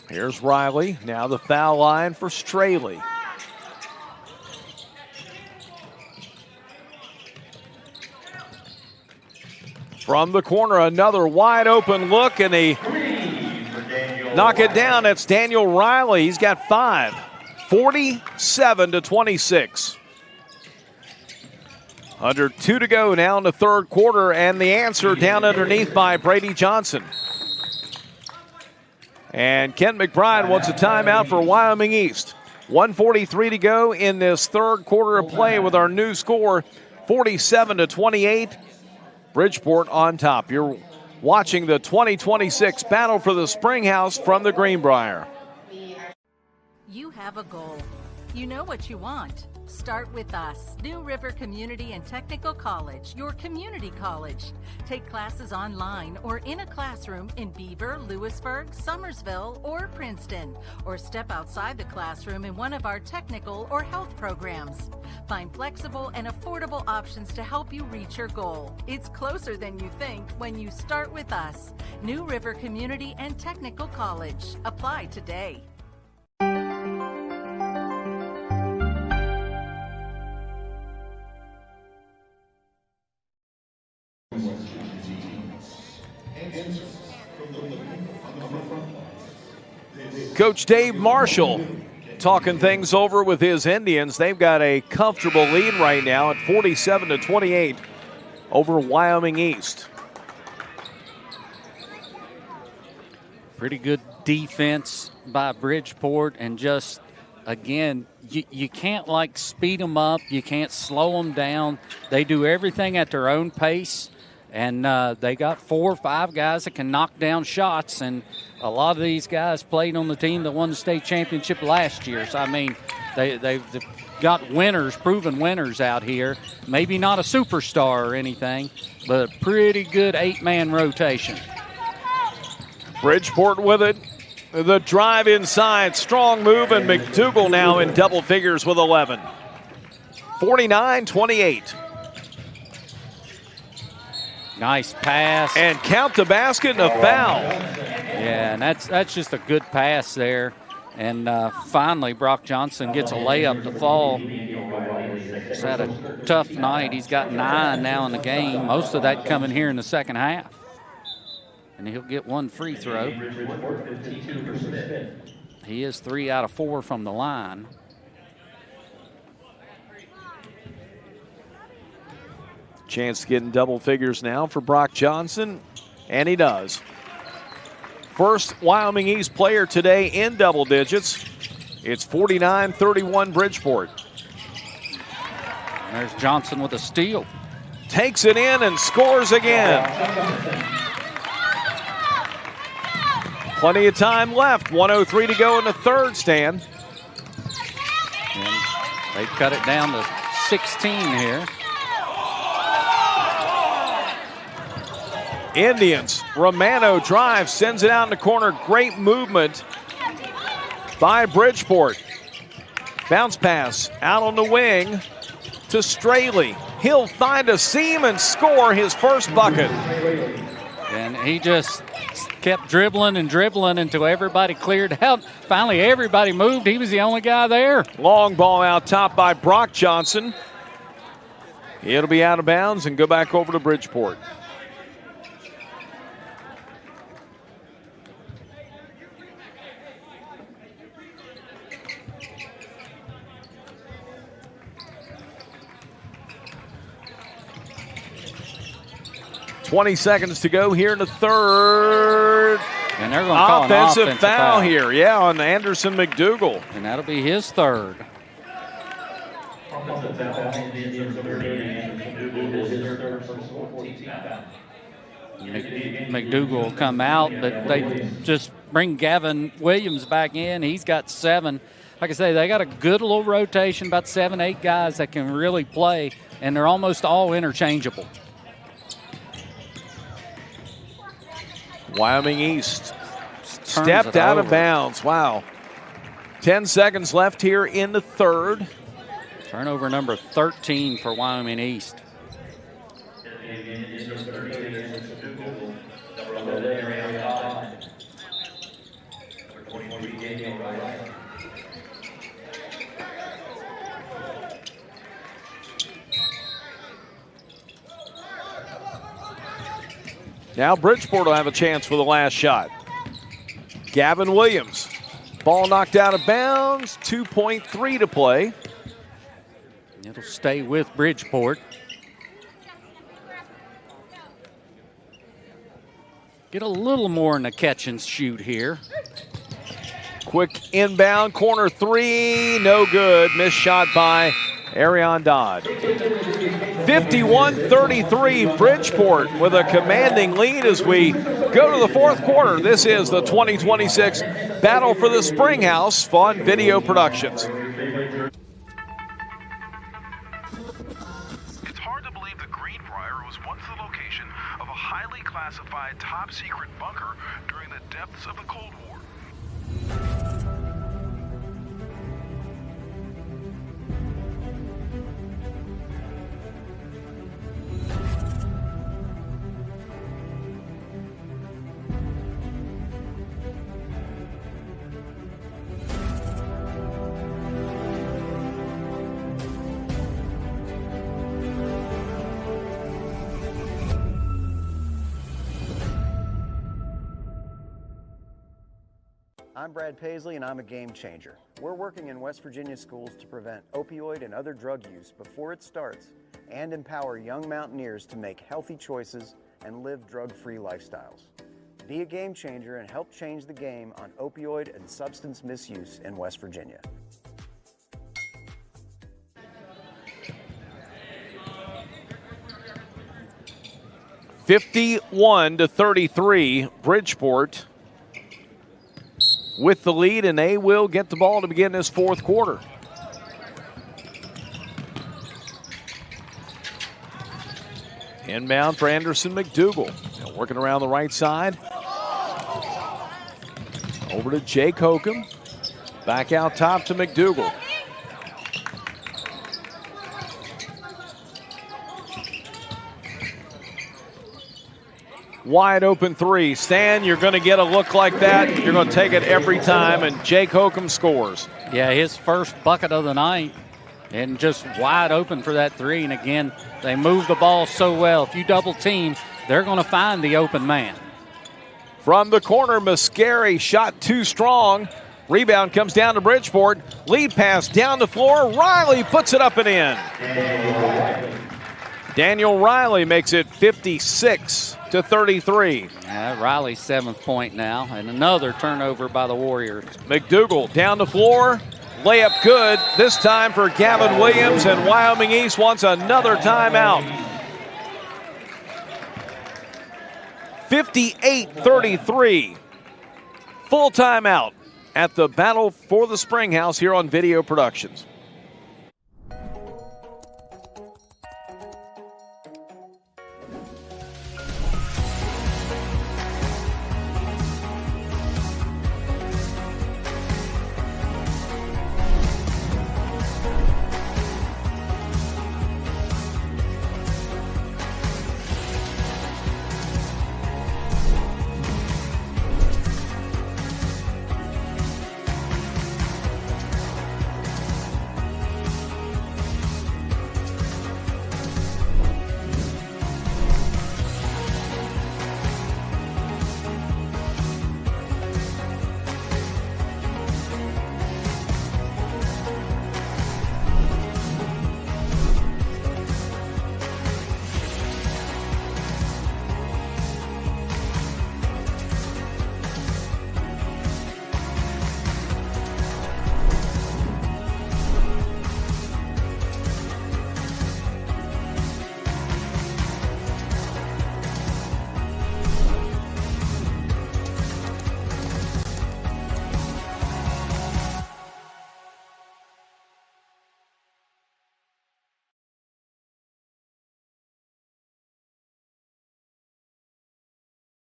Here's Riley. Now the foul line for Straley. From the corner, another wide open look, and he knock it down. That's Daniel Riley. He's got 5. 47-26. Under 2 to go now in the third quarter, and the answer down underneath by Brady Johnson. And Kent McBride wants a timeout for Wyoming East. 1:43 to go in this third quarter of play with our new score, 47-28. Bridgeport on top. You're watching the 2026 Battle for the Springhouse from the Greenbrier. You have a goal. You know what you want. Start with us. New River Community and Technical College, your community college. Take classes online or in a classroom in Beaver, Lewisburg, Summersville, or Princeton. Or step outside the classroom in one of our technical or health programs. Find flexible and affordable options to help you reach your goal. It's closer than you think when you start with us. New River Community and Technical College. Apply today. Coach Dave Marshall talking things over with his Indians. They've got a comfortable lead right now at 47-28 over Wyoming East. Pretty good defense by Bridgeport, and just, again, you can't like speed them up. You can't slow them down. They do everything at their own pace. And they got 4 or 5 guys that can knock down shots. And a lot of these guys played on the team that won the state championship last year. So, I mean, they've got winners, proven winners out here. Maybe not a superstar or anything, but a pretty good 8-man rotation. Bridgeport with it. The drive inside. Strong move, and McDougal now in double figures with 11. 49-28. Nice pass. And count the basket and a foul. Yeah, and that's just a good pass there. And finally, Brock Johnson gets a layup to fall. He's had a tough night. He's got 9 now in the game, most of that coming here in the second half. And he'll get 1 free throw. He is 3 out of 4 from the line. Chance to get in double figures now for Brock Johnson, and he does. First Wyoming East player today in double digits. It's 49-31 Bridgeport. There's Johnson with a steal. Takes it in and scores again. Plenty of time left. 1:03 to go in the third, Stan. And they cut it down to 16 here. Indians, Romano drives, sends it out in the corner. Great movement by Bridgeport. Bounce pass out on the wing to Straley. He'll find a seam and score his first bucket. And he just kept dribbling and dribbling until everybody cleared out. Finally, everybody moved. He was the only guy there. Long ball out top by Brock Johnson. It'll be out of bounds and go back over to Bridgeport. .20 seconds to go here in the third. And they're going to call an offensive foul here. Yeah, on Anderson McDougal. And that'll be his third. McDougal will come out, but they just bring Gavin Williams back in. He's got 7. Like I say, they got a good little rotation, about 7, 8 guys that can really play, and they're almost all interchangeable. Wyoming East stepped out of bounds. Wow. 10 seconds left here in the third. Turnover number 13 for Wyoming East. Now Bridgeport will have a chance for the last shot. Gavin Williams. Ball knocked out of bounds. 2.3 to play. It'll stay with Bridgeport. Get a little more in the catch and shoot here. Quick inbound, corner 3, no good. Missed shot by Arion Dodd. 51-33, Bridgeport with a commanding lead as we go to the fourth quarter. This is the 2026 Battle for the Springhouse Fun Video Productions. was once the location of a highly classified top-secret bunker during the depths of the Cold War. I'm Brad Paisley, and I'm a game changer. We're working in West Virginia schools to prevent opioid and other drug use before it starts and empower young mountaineers to make healthy choices and live drug-free lifestyles. Be a game changer and help change the game on opioid and substance misuse in West Virginia. (51-33), Bridgeport with the lead, and they will get the ball to begin this fourth quarter. Inbound for Anderson McDougal. Now working around the right side. Over to Jake Holcomb. Back out top to McDougal. Wide open three. Stan, you're going to get a look like that. You're going to take it every time, and Jake Holcomb scores. Yeah, his first bucket of the night, and just wide open for that three. And again, they move the ball so well. If you double team, they're going to find the open man. From the corner, Muscari shot too strong. Rebound comes down to Bridgeport. Lead pass down the floor. Riley puts it up and in. Daniel Riley makes it 56-33. Riley's 7th point now, and another turnover by the Warriors. McDougal down the floor. Layup good, this time for Gavin Williams, and Wyoming East wants another timeout. 58-33. Full timeout at the Battle for the Springhouse here on Video Productions.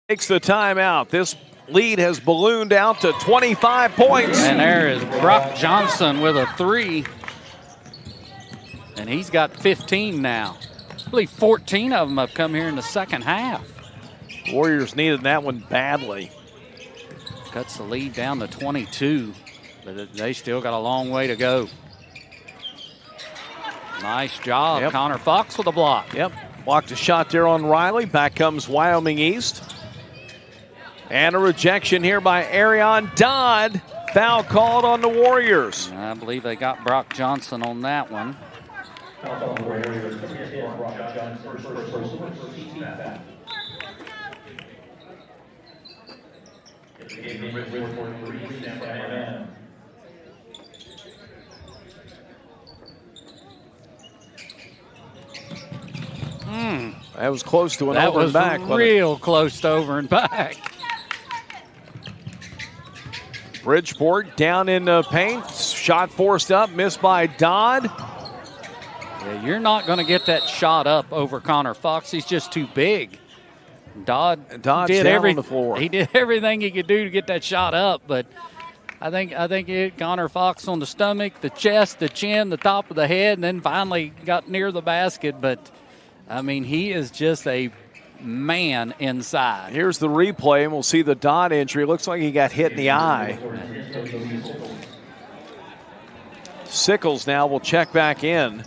Takes the timeout. This lead has ballooned out to 25 points. And there is Brock Johnson with a three. And he's got 15 now. I believe 14 of them have come here in the second half. Warriors needed that one badly. Cuts the lead down to 22, but they still got a long way to go. Nice job, Yep. Connor Fox with a block. Yep, blocked a shot there on Riley. Back comes Wyoming East. And a rejection here by Arion Dodd. Foul called on the Warriors. I believe they got Brock Johnson on that one. That was close to an That over was and back. real close to over and back. Bridgeport down in the paint. Shot forced up, missed by Dodd. Yeah, you're not going to get that shot up over Connor Fox. He's just too big. Dodd did down on the floor. He did everything he could do to get that shot up, but I think it hit Connor Fox on the stomach, the chest, the chin, the top of the head, and then finally got near the basket. But, I mean, he is just a man inside. Here's the replay, and we'll see the Dodd injury. Looks like he got hit in the eye. Sickles now will check back in,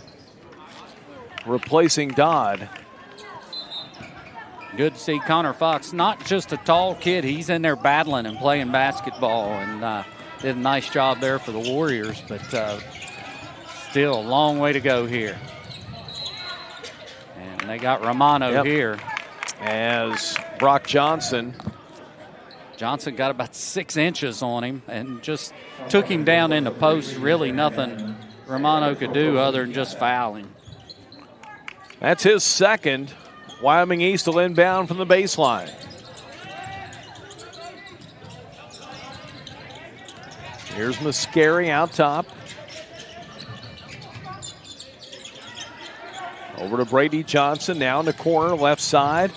replacing Dodd. Good to see Connor Fox, not just a tall kid. He's in there battling and playing basketball, and did a nice job there for the Warriors, but still a long way to go here. And they got Romano here. As Brock Johnson got about 6 inches on him and just took him down in the post. Really nothing Romano could do other than just foul him. That's his second. Wyoming East will inbound from the baseline. Here's Mascari out top. Over to Brady Johnson, now in the corner, left side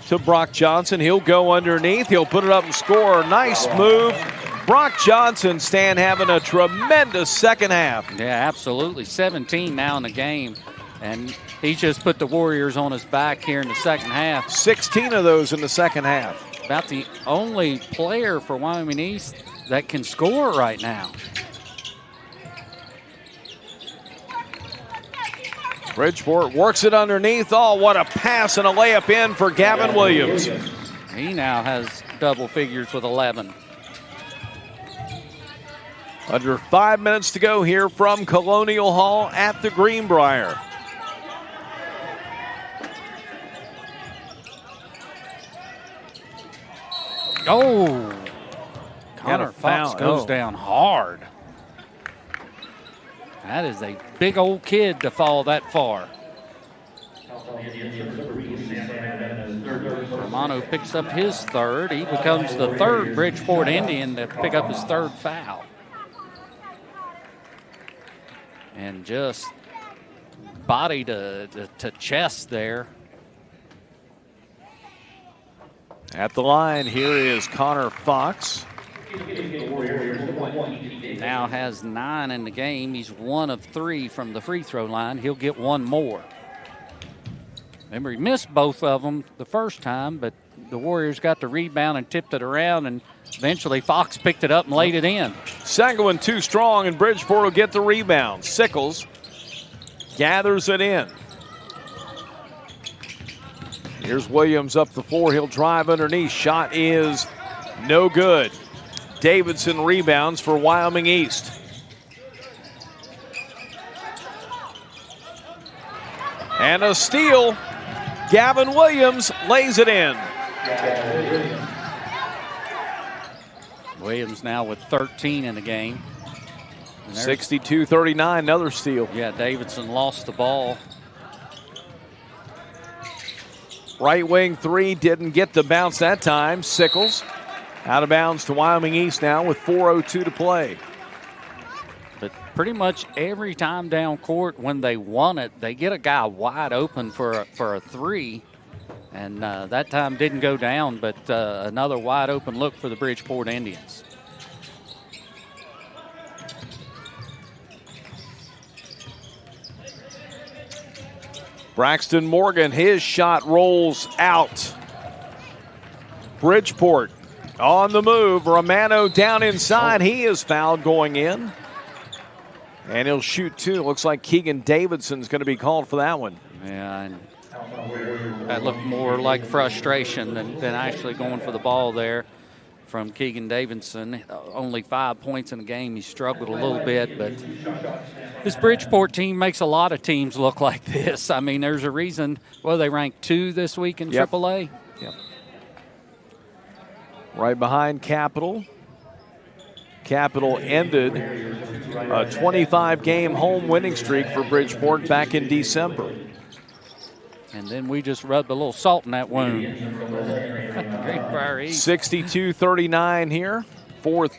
to Brock Johnson. He'll go underneath. He'll put it up and score. Nice move. Brock Johnson, Stan, having a tremendous second half. Yeah, absolutely. 17 now in the game. And he just put the Warriors on his back here in the second half. 16 of those in the second half. About the only player for Wyoming East that can score right now. Bridgeport works it underneath. Oh, what a pass and a layup in for Gavin Williams. He now has double figures with 11. Under 5 minutes to go here from Colonial Hall at the Greenbrier. Oh, Connor Fox goes down hard. That is a big old kid to fall that far. Romano picks up his third. He becomes the third Bridgeport Indian to pick up his third foul. And just body to chest there. At the line, here is Connor Fox. Now has 9 in the game. He's 1 of 3 from the free throw line. He'll get 1 more. Remember, he missed both of them the first time, but the Warriors got the rebound and tipped it around, and eventually Fox picked it up and laid it in. Second one too strong, and Bridgeport will get the rebound. Sickles gathers it in. Here's Williams up the floor. He'll drive underneath. Shot is no good. Davidson rebounds for Wyoming East. And a steal. Gavin Williams lays it in. Williams now with 13 in the game. 62-39, another steal. Yeah, Davidson lost the ball. Right wing three, didn't get the bounce that time. Sickles out of bounds to Wyoming East now with 4:02 to play. But pretty much every time down court when they want it, they get a guy wide open for a three. And that time didn't go down, but another wide open look for the Bridgeport Indians. Braxton Morgan, his shot rolls out. Bridgeport on the move. Romano down inside. He is fouled going in. And he'll shoot two. Looks like Keegan Davidson's going to be called for that one. Yeah, and that looked more like frustration than actually going for the ball there from Keegan Davidson. Only 5 points in the game. He struggled a little bit, but this Bridgeport team makes a lot of teams look like this. I mean, there's a reason. Well, they ranked 2 this week in AAA. Yep. Right behind Capital. Capital ended a 25-game home winning streak for Bridgeport back in December. And then we just rubbed a little salt in that wound. 62-39 here. Fourth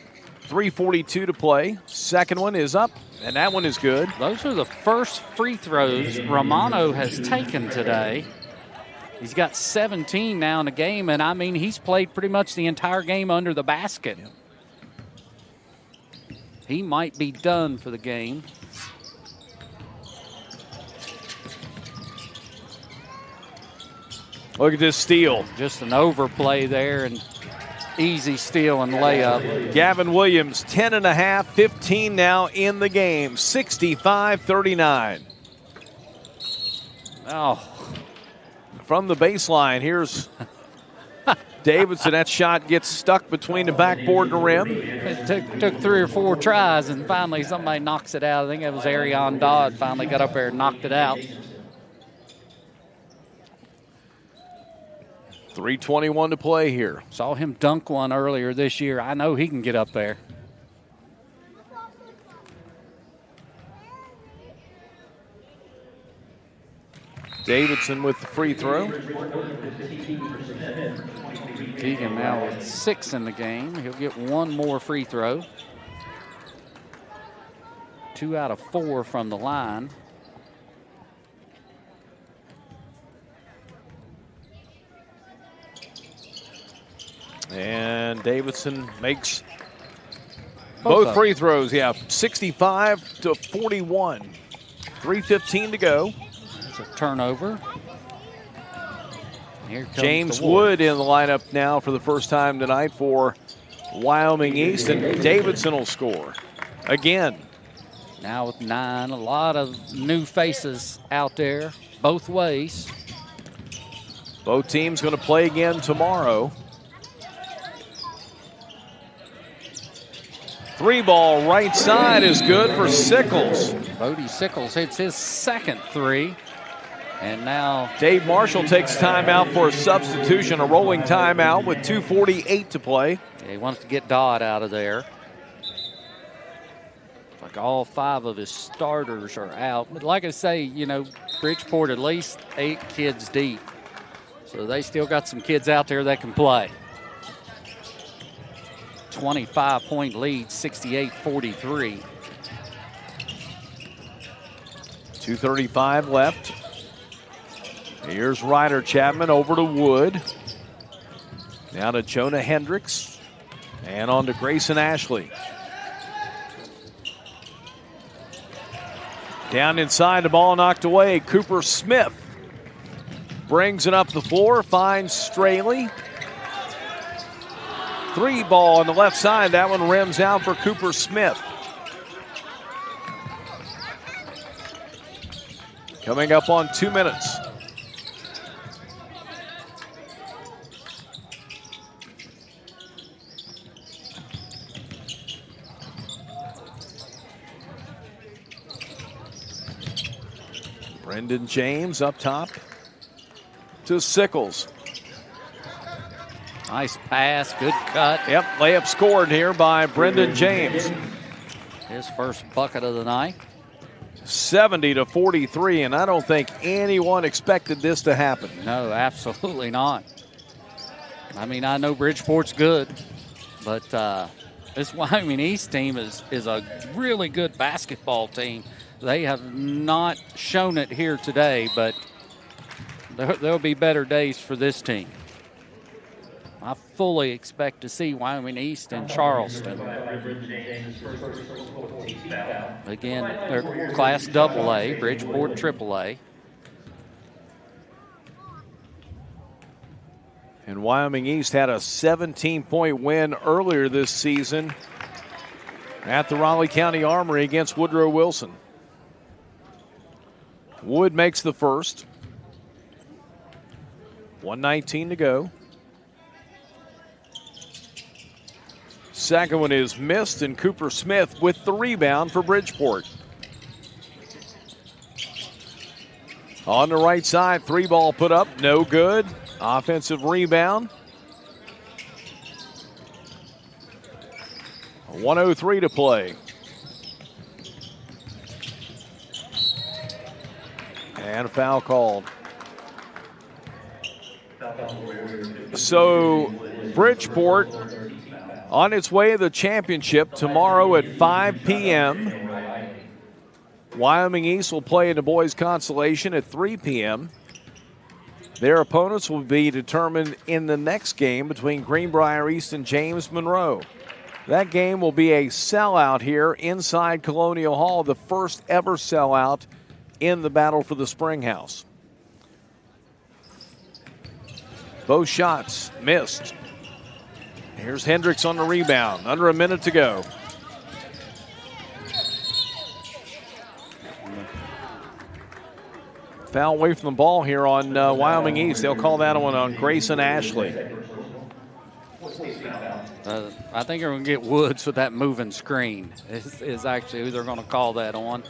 3:42 to play. Second one is up, and that one is good. Those are the first free throws Romano has taken today. He's got 17 now in the game, and I mean, he's played pretty much the entire game under the basket. He might be done for the game. Look at this steal. Just an overplay there and easy steal and layup. Gavin Williams, 10.5, 15 now in the game, 65-39. Oh. From the baseline, here's Davidson. That shot gets stuck between the backboard and the rim. It took 3 or 4 tries, and finally somebody knocks it out. I think it was Arion Dodd finally got up there and knocked it out. 3:21 to play here. Saw him dunk one earlier this year. I know he can get up there. Davidson with the free throw. Keegan now with 6 in the game. He'll get 1 more free throw. 2 out of 4 from the line. And Davidson makes both free throws. Yeah, 65-41. 3:15 to go. It's a turnover. Here comes James Wood in the lineup now for the first time tonight for Wyoming East, and Davidson will score again. Now with 9, a lot of new faces out there both ways. Both teams going to play again tomorrow. 3-ball right side is good for Sickles. Bodie Sickles hits his second 3. And now Dave Marshall takes timeout for a substitution, a rolling timeout with 2:48 to play. Yeah, he wants to get Dodd out of there. Like all 5 of his starters are out. But like I say, you know, Bridgeport at least 8 kids deep. So they still got some kids out there that can play. 25-point lead, 68-43. 2:35 left. Here's Ryder Chapman over to Wood. Now to Jonah Hendricks. And on to Grayson Ashley. Down inside, the ball knocked away. Cooper Smith brings it up the floor, finds Straley. 3-ball on the left side. That one rims out for Cooper Smith. Coming up on 2 minutes. Brendan James up top to Sickles. Nice pass, good cut. Yep, layup scored here by Brendan James. His first bucket of the night. 70-43, and I don't think anyone expected this to happen. No, absolutely not. I mean, I know Bridgeport's good, but this Wyoming East team is a really good basketball team. They have not shown it here today, but there'll be better days for this team. I fully expect to see Wyoming East and Charleston. Again, they're Class AA, Bridgeport AAA. And Wyoming East had a 17-point win earlier this season at the Raleigh County Armory against Woodrow Wilson. Wood makes the first. 1:19 to go. Second one is missed, and Cooper Smith with the rebound for Bridgeport. On the right side, 3-ball put up, no good. Offensive rebound. 1:03 to play. And a foul called. So Bridgeport On its way to the championship tomorrow at 5 p.m. Wyoming East will play in the boys' consolation at 3 p.m. Their opponents will be determined in the next game between Greenbrier East and James Monroe. That game will be a sellout here inside Colonial Hall, the first ever sellout in the battle for the Springhouse. Both shots missed. Here's Hendricks on the rebound. Under a minute to go. Foul away from the ball here on Wyoming East. They'll call that one on Grayson Ashley. I think they're going to get Woods with that moving screen is actually who they're going to call that on.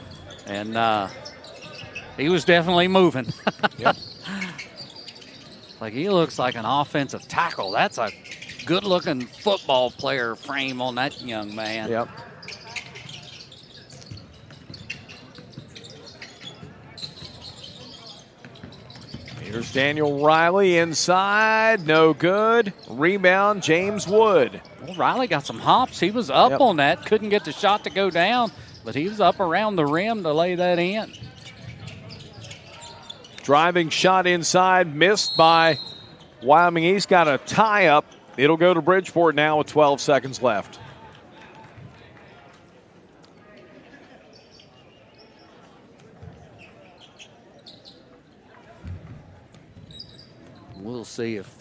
And he was definitely moving. Yep. Like he looks like an offensive tackle. That's a good-looking football player frame on that young man. Yep. Here's Daniel Riley inside. No good. Rebound, James Wood. Well, Riley got some hops. He was up on that. Couldn't get the shot to go down, but he was up around the rim to lay that in. Driving shot inside, missed by Wyoming East. Got a tie up. It'll go to Bridgeport now with 12 seconds left. We'll see if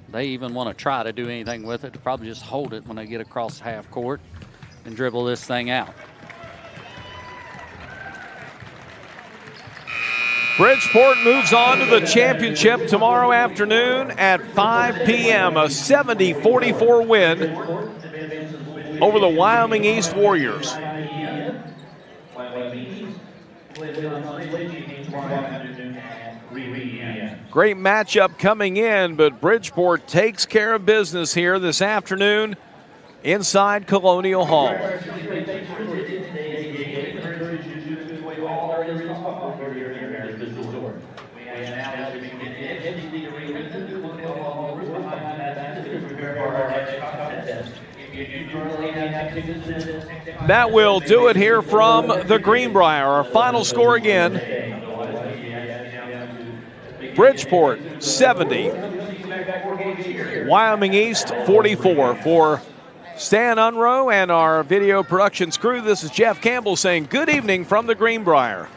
they even want to try to do anything with it. They'll probably just hold it when they get across the half court and dribble this thing out. Bridgeport moves on to the championship tomorrow afternoon at 5 p.m. A 70-44 win over the Wyoming East Warriors. Great matchup coming in, but Bridgeport takes care of business here this afternoon inside Colonial Hall. That will do it here from the Greenbrier. Our final score again. Bridgeport 70, Wyoming East 44. For Stan Unroe and our video productions crew, this is Jeff Campbell saying good evening from the Greenbrier.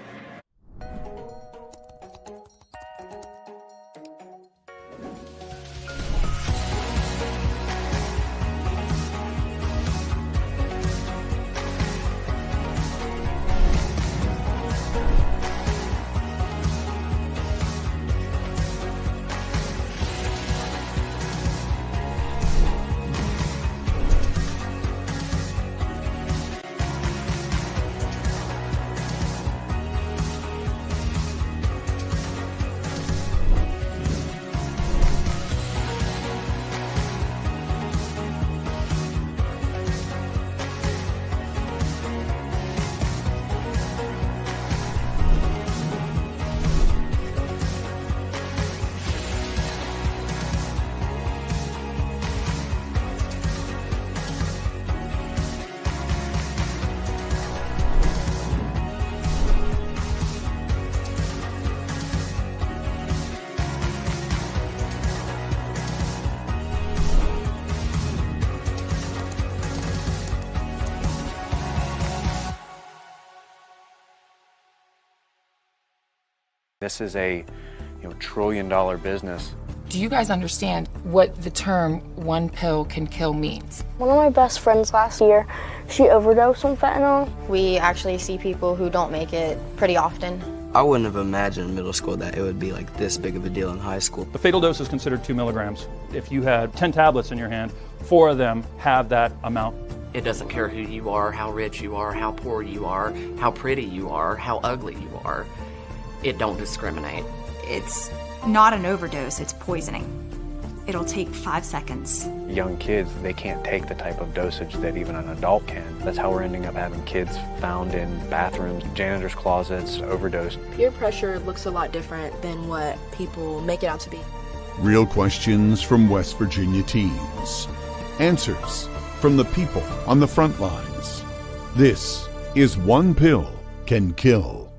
This is a trillion-dollar business. Do you guys understand what the term one pill can kill means? One of my best friends last year, she overdosed on fentanyl. We actually see people who don't make it pretty often. I wouldn't have imagined in middle school that it would be like this big of a deal in high school. The fatal dose is considered 2 milligrams. If you had 10 tablets in your hand, 4 of them have that amount. It doesn't care who you are, how rich you are, how poor you are, how pretty you are, how ugly you are. It don't discriminate. It's not an overdose, it's poisoning. It'll take 5 seconds. Young kids, they can't take the type of dosage that even an adult can. That's how we're ending up having kids found in bathrooms, janitors' closets, overdosed. Peer pressure looks a lot different than what people make it out to be. Real questions from West Virginia teens. Answers from the people on the front lines. This is One Pill Can Kill.